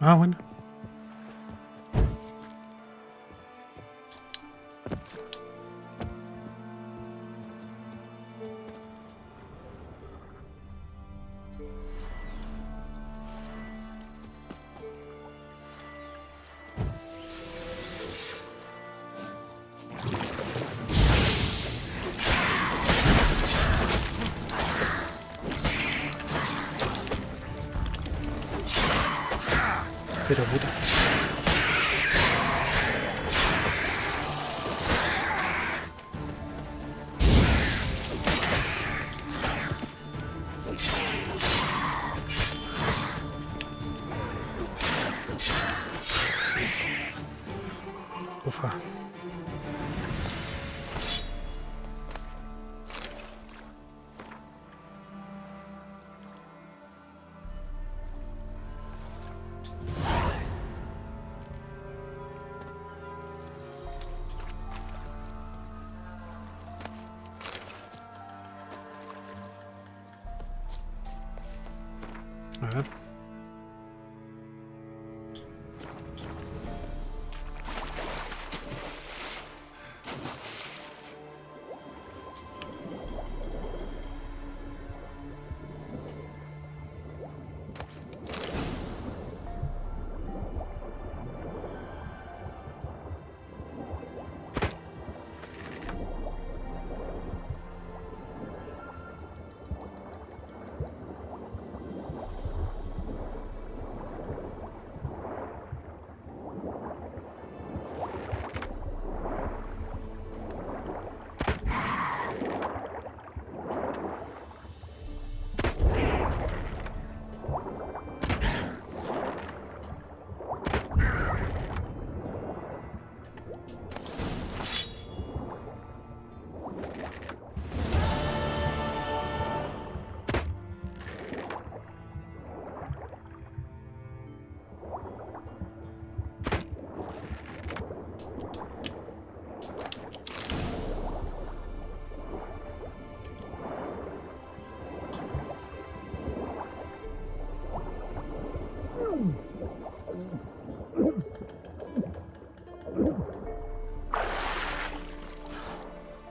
Ah, bueno. Pero puta. Ufa. A ver.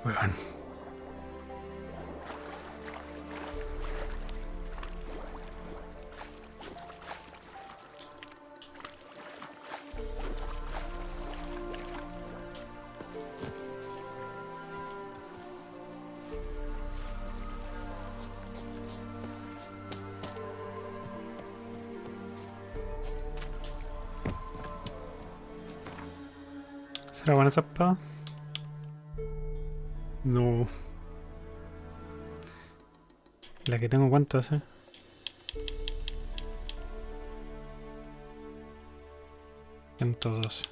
Weón. ¿Será buena esa espada? No. La que tengo, ¿cuánto hace? $112.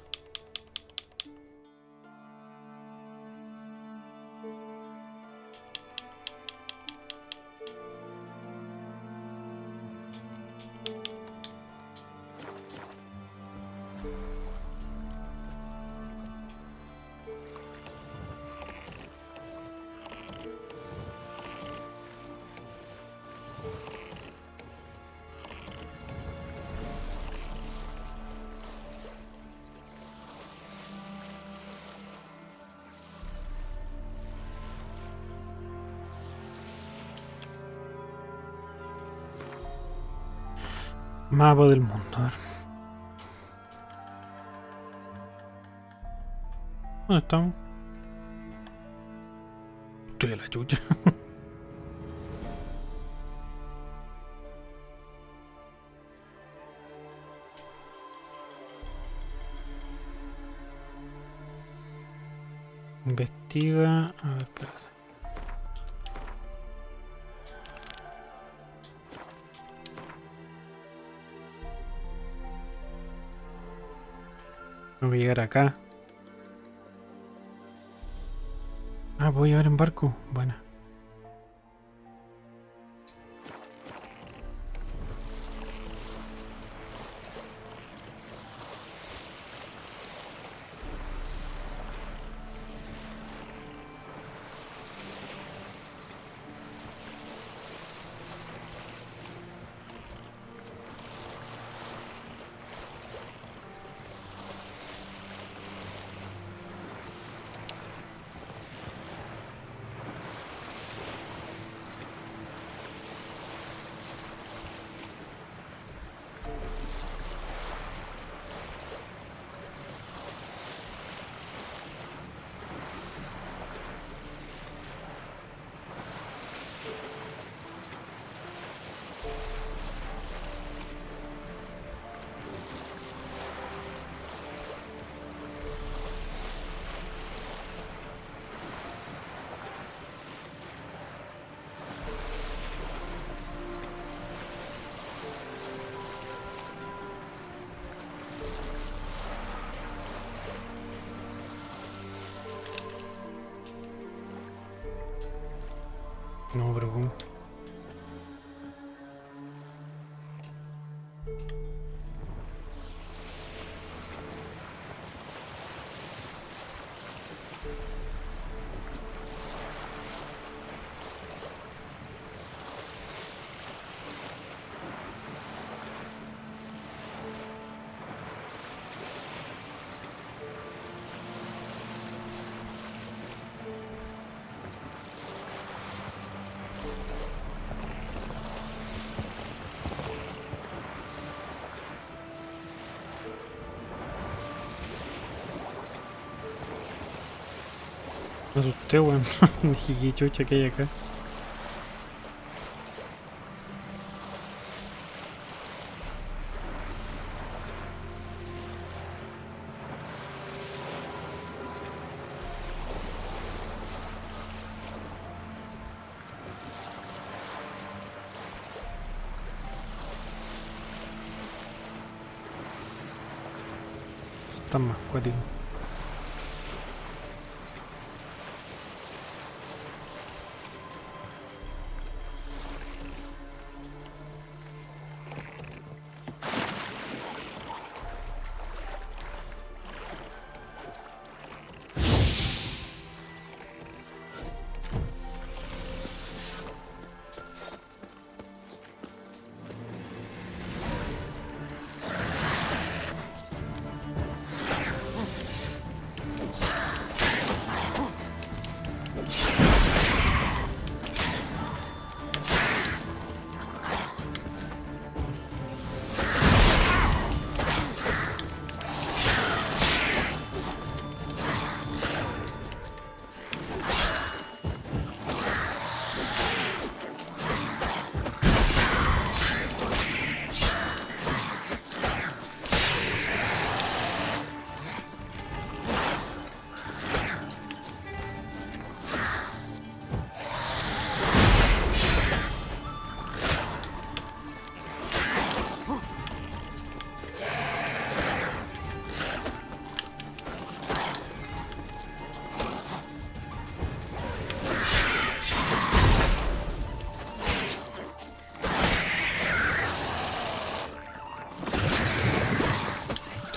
Mapa del mundo, a ver. ¿Dónde estamos? Estoy a la chucha. Investiga. A ver, espérate. Tengo que llegar acá. Ah, ¿puedo llevar en barco? Bueno. No, pero ¿cómo? Me asusté, weón. Dije, qué chucha que hay acá. Están más cuáticos.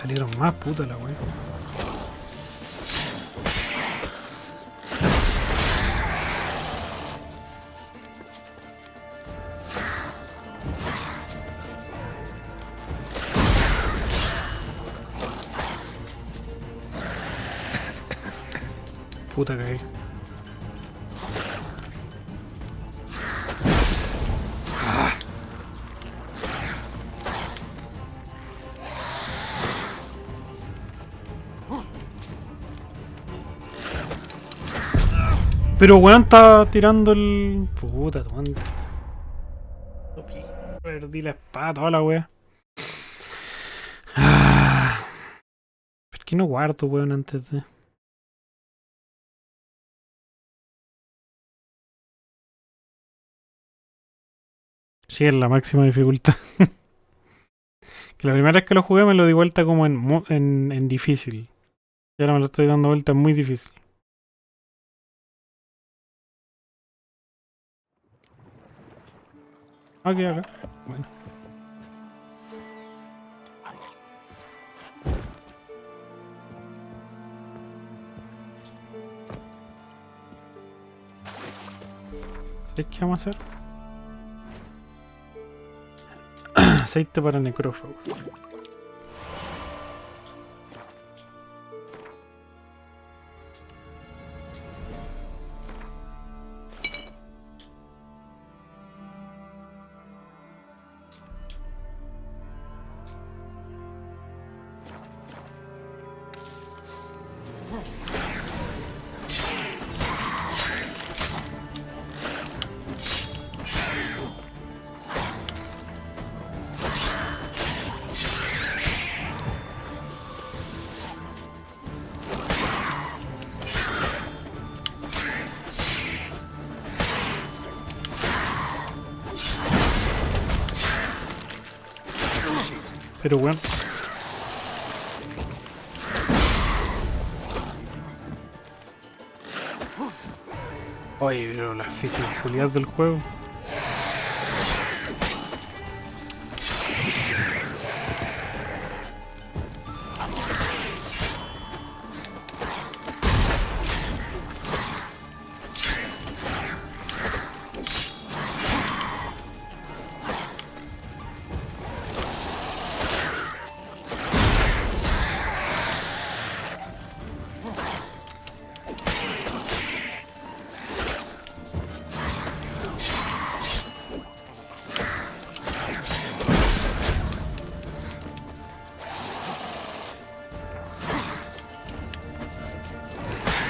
Salieron más puta la wea. Puta cagué. Pero weón está tirando el... Puta, tomando. Perdí la espada, toda la wea. ¿Por qué no guardo, weón, antes de...? Sí, es la máxima dificultad. Que la primera vez que lo jugué me lo di vuelta como en difícil. Y ahora me lo estoy dando vuelta en muy difícil. Aquí, acá. Bueno. ¿Sabes qué vamos a hacer? Aceite para necrófagos. Pero bueno. Oye, pero las físicas culiadas del juego.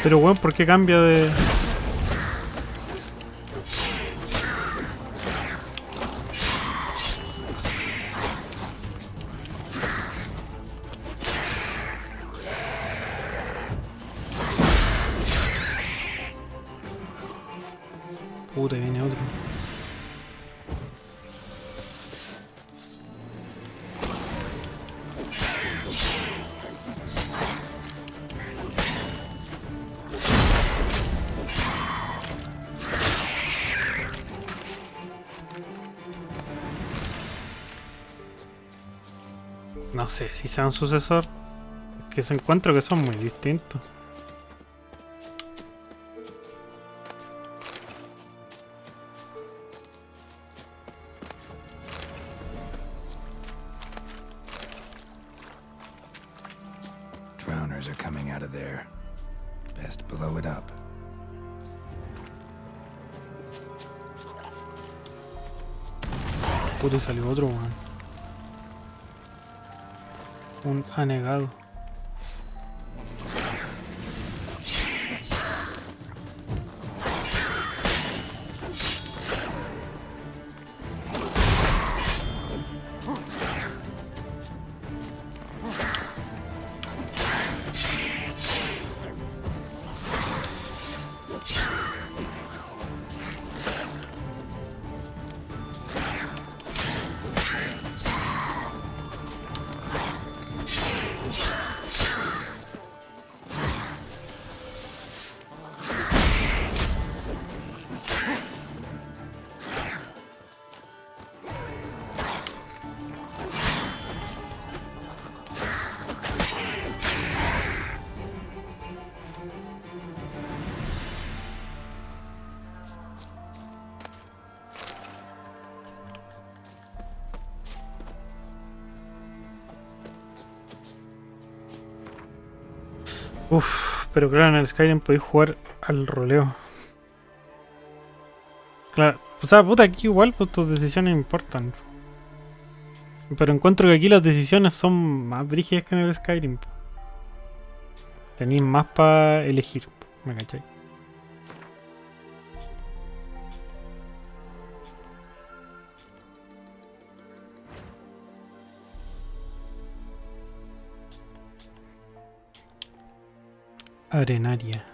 Pero bueno, ¿por qué cambia de...? Puta, viene otro. No sé si sea un sucesor. Que se encuentro que son muy distintos. Drowners are coming out of there. Best blow it up. Puta, y salió otro, man. Un anegado. Uff, pero claro, en el Skyrim podéis jugar al roleo. Claro, o sea, puta, aquí igual pues, tus decisiones importan. Pero encuentro que aquí las decisiones son más brígidas que en el Skyrim. Tenéis más para elegir, ¿me cachai? Arenaria.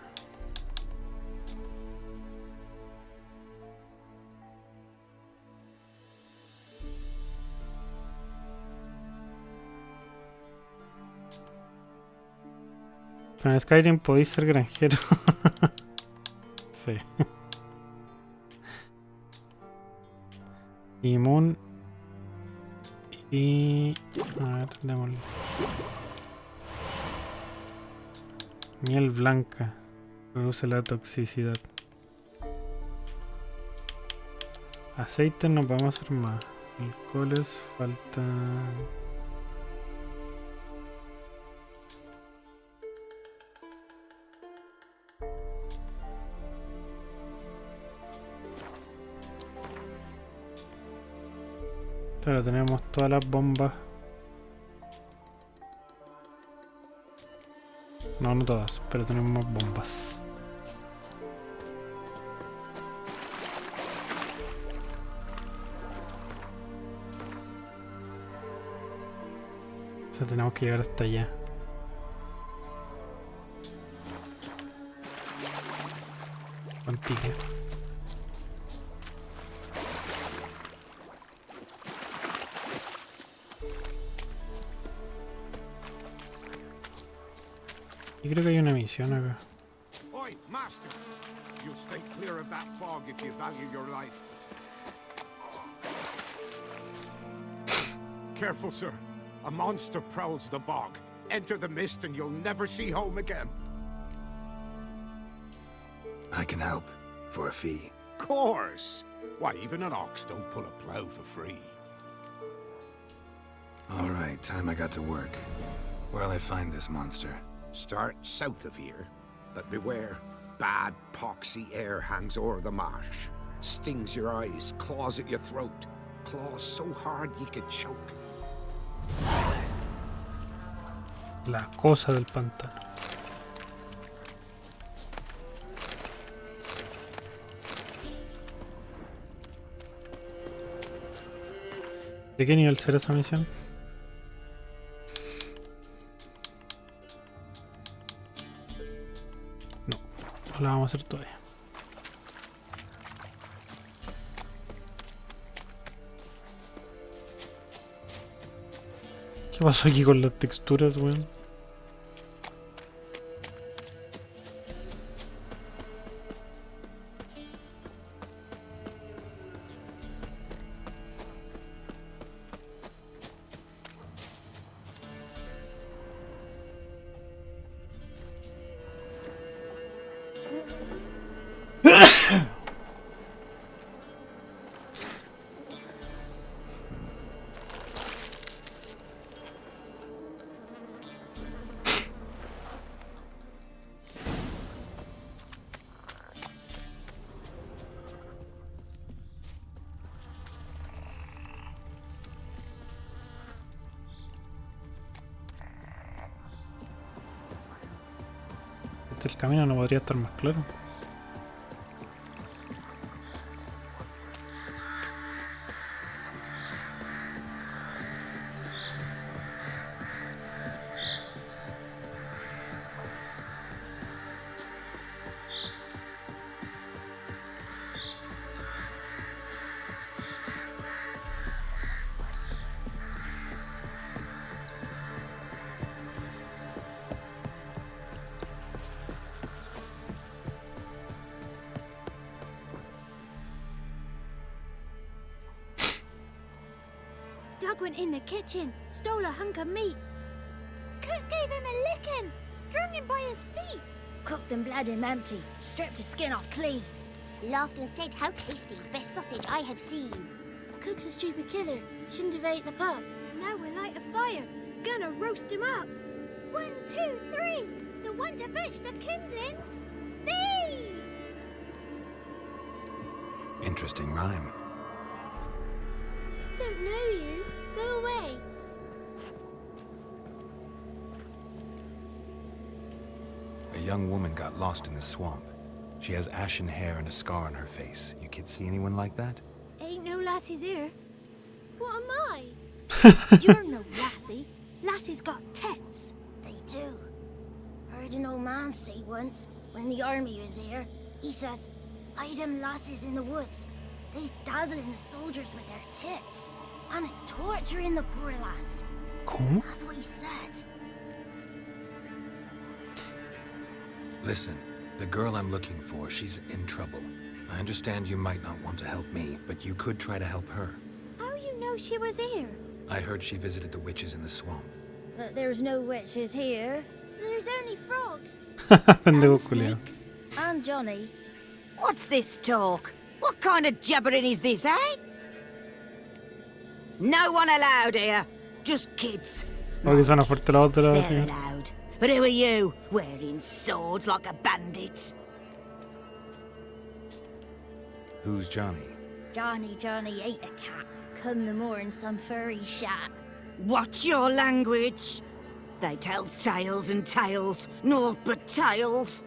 Pero en Skyrim podéis ser granjero. Sí. Y Moon. Y... a ver, démosle. Miel blanca. Reduce la toxicidad. Aceite no podemos hacer más. Alcoholes falta... Ahora tenemos todas las bombas. No, no todas, pero tenemos más bombas. O sea, tenemos que llegar hasta allá. Antique. Yo creo que hay una misión acá. Oi, master! You'll stay clear of that fog if you value your life. Careful, sir. A monster prowls the bog. Enter the mist and you'll never see home again. I can help. For a fee. Course! Why, even an ox don't pull a plow for free. All right, time I got to work. Where'll I find this monster? Start south of here, but beware. Bad, poxy air hangs o'er the marsh. Stings your eyes, claws at your throat. Claws so hard you could choke. La cosa del pantano. ¿De qué nivel será esa misión? No, no la vamos a hacer todavía. ¿Qué pasó aquí con las texturas, weón? El camino no podría estar más claro. Doug went in the kitchen, stole a hunk of meat. Cook gave him a licking, strung him by his feet. Cooked and bled him empty, stripped his skin off clean. Laughed and said, "How tasty, best sausage I have seen." Cook's a stupid killer, shouldn't have ate the pup. Now we'll light a fire, gonna roast him up. 1, 2, 3, the one to fetch the kindlings. Thee! Interesting rhyme. Don't know you. Go away. A young woman got lost in the swamp. She has ashen hair and a scar on her face. You kids see anyone like that? Ain't no lassies here. What am I? You're no lassie. Lassies got tets. They do. Heard an old man say once, when the army was here. He says, "I them lasses in the woods. They's dazzling the soldiers with their tits. And it's torturing the poor lads." ¿Cómo? That's what he said. Listen, the girl I'm looking for, she's in trouble. I understand you might not want to help me, but you could try to help her. How you know she was here? I heard she visited the witches in the swamp. But there's no witches here. There's only frogs. Pendejo culiao. And Johnny. What's this talk? What kind of jabbering is this, eh? No one allowed here. Just kids. Oh, que suena fuerte la voz de la They're señora. allowed. But who are you, wearing swords like a bandit? Who's Johnny? Johnny ate a cat. Come the more in some furry shat. Watch your language. They tells tales and tales, naught but tales.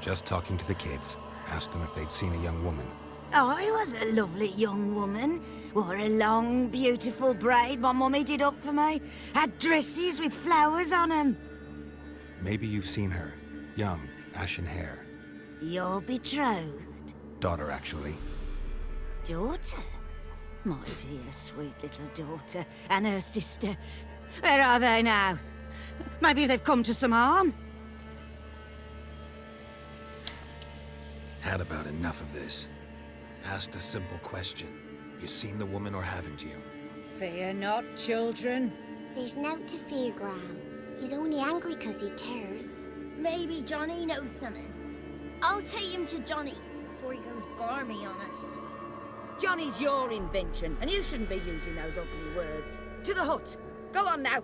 Just talking to the kids. Asked them if they'd seen a young woman. I was a lovely young woman. Wore a long, beautiful braid my mummy did up for me. Had dresses with flowers on them. Maybe you've seen her. Young, ashen hair. Your betrothed? Daughter, actually. Daughter? My dear, sweet little daughter. And her sister. Where are they now? Maybe they've come to some harm? Had about enough of this. Asked a simple question. You seen the woman or haven't you? Fear not, children. There's nought to fear, Gran. He's only angry 'cause he cares. Maybe Johnny knows something. I'll take him to Johnny before he goes barmy on us. Johnny's your invention, and you shouldn't be using those ugly words. To the hut. Go on now.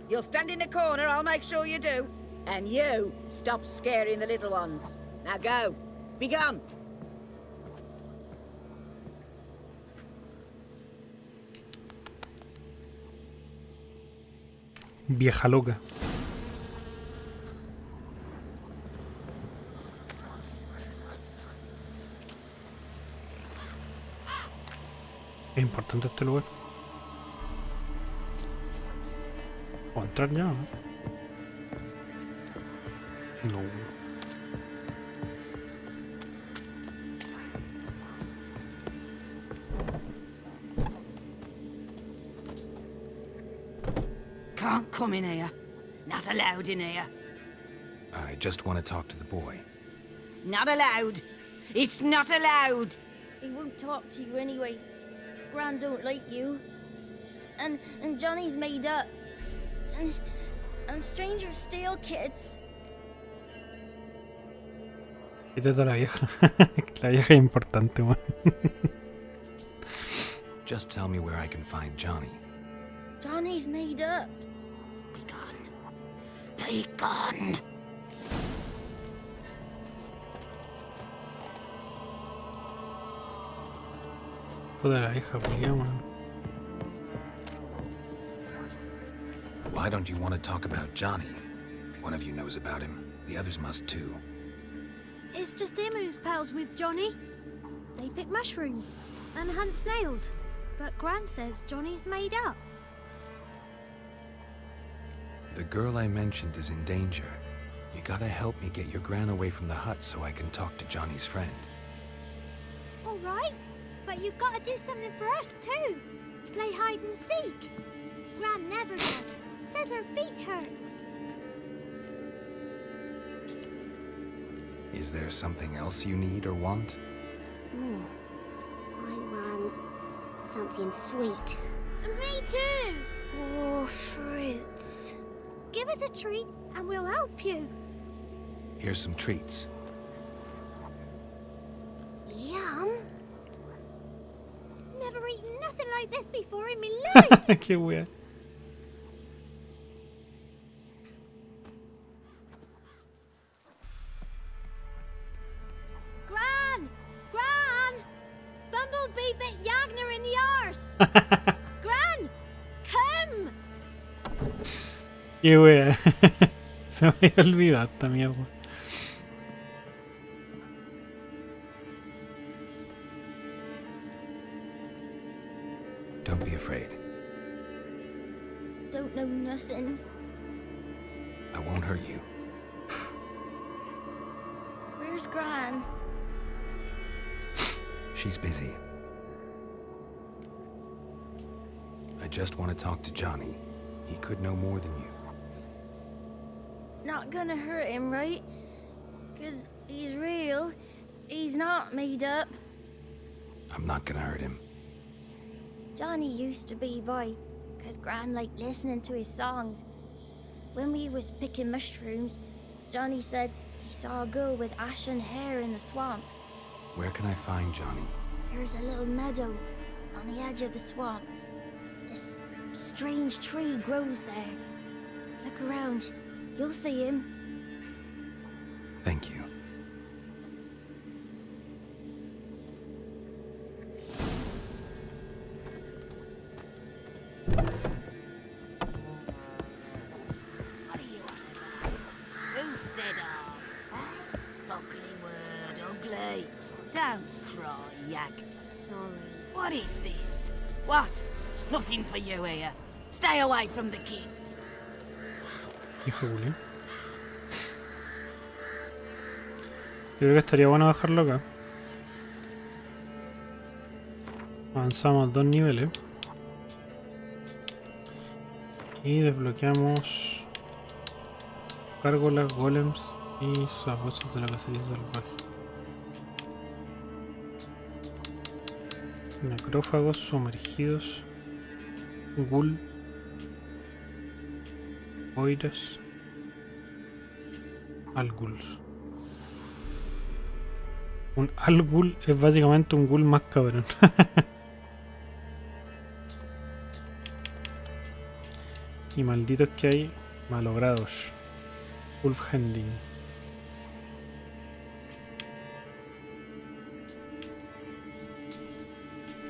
You'll stand in the corner, I'll make sure you do. And you, stop scaring the little ones. Now go. Be gone. Vieja loca. Es importante este lugar. ¿Puedo entrar ya? ¿No? No. Can't come in here. Not allowed in here. I just want to talk to the boy. Not allowed. It's not allowed. He won't talk to you anyway. Gran don't like you. And Johnny's made up. And strangers steal kids. Quítate la vieja. La vieja es importante, man. Just tell me where I can find Johnny. Johnny's made up. Be gone. Joder, la vieja, culiao, man. Why don't you want to talk about Johnny? One of you knows about him. The others must too. It's just him who's pals with Johnny. They pick mushrooms and hunt snails. But Gran says Johnny's made up. The girl I mentioned is in danger. You gotta help me get your gran away from the hut so I can talk to Johnny's friend. All right, but you've got to do something for us too. Play hide and seek. Gran never does. Says her feet hurt. Is there something else you need or want? I want something sweet. And me too. Oh, fruits. Give us a treat and we'll help you. Here's some treats. Yum. Never eaten nothing like this before in my life. Qué wea. Gran! Bumblebee bit Yagner in the arse. Gran! Come! Qué wea. Se me había olvidado esta mierda. Don't be afraid. Don't know nothing. I won't hurt you. Where's Gran? She's busy. I just want to talk to Johnny. He could know more than you. Not gonna hurt him, right? 'Cause he's real. He's not made up. I'm not gonna hurt him. Johnny used to be by, 'cause Gran liked listening to his songs. When we was picking mushrooms, Johnny said he saw a girl with ashen hair in the swamp. Where can I find Johnny? There's a little meadow on the edge of the swamp. This strange tree grows there. Look around. You'll see him. Thank you. Who said arse? Ugly word, ugly. Don't cry, yak. Sorry. What is this? What? Nothing for you here. Stay away from the kids. Hijo de Julián. Yo creo que estaría bueno dejarlo acá. Avanzamos 2 niveles. Y desbloqueamos gárgolas, golems y sabuesos de la cacería salvaje. Necrófagos sumergidos. Ghoul. Oiras. Alguls. Un Algul es básicamente un ghoul más cabrón. Y malditos que hay malogrados. Wolfhending.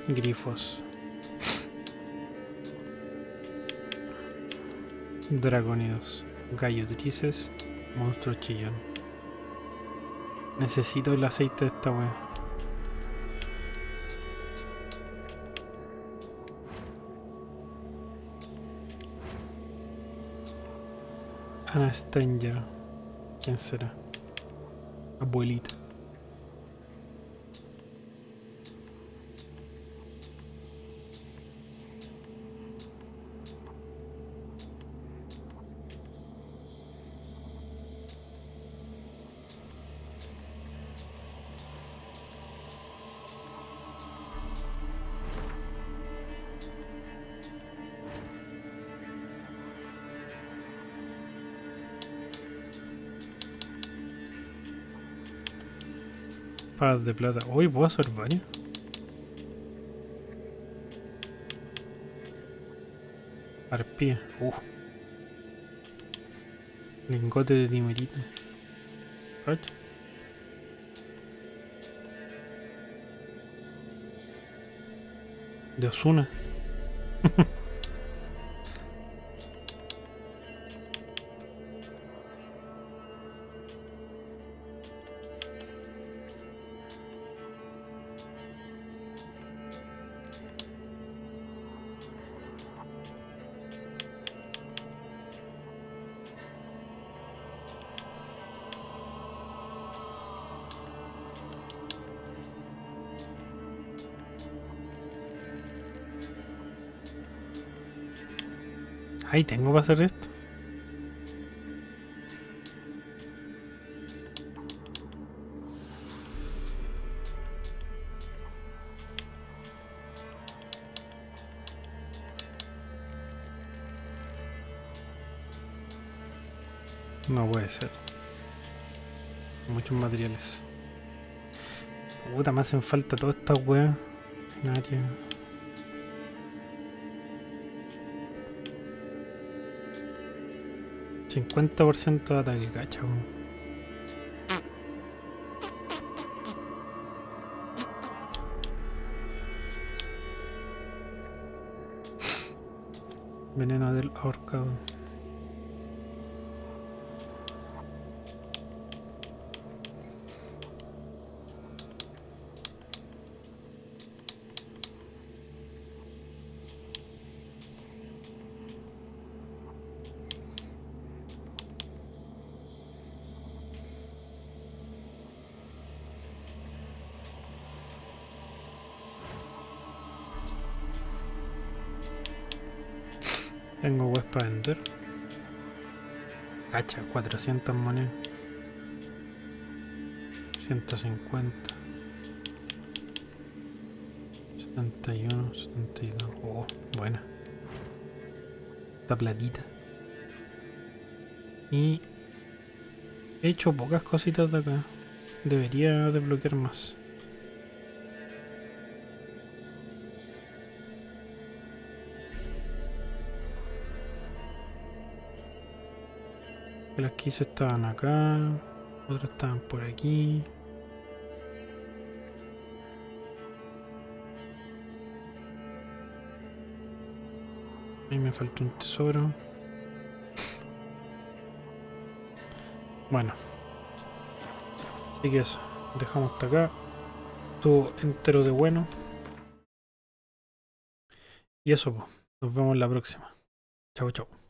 Grifos. Dragónidos. Gallotrices. Monstruo chillón. Necesito el aceite de esta wea. Ana Stranger. ¿Quién será? Abuelita. Espadas de plata. Uy, ¿puedo hacer varias? Arpía. Lingote de timerita. ¿Cacha? De Osuna. Ahí tengo para hacer esto. No puede ser. Muchos materiales. Puta, me hacen falta todas estas weas. En área. $50% de ataque, cacha. Veneno del ahorcado. Tengo web para vender. Cacha, 400 monedas. 150. 71, 72. Oh, buena. Esta platita. Y he hecho pocas cositas de acá. Debería desbloquear más. Las que hice estaban acá. Otras estaban por aquí. Ahí me falta un tesoro. Bueno. Así que eso. Dejamos hasta acá. Estuvo entero de bueno. Y eso, pues. Nos vemos la próxima. Chau, chau.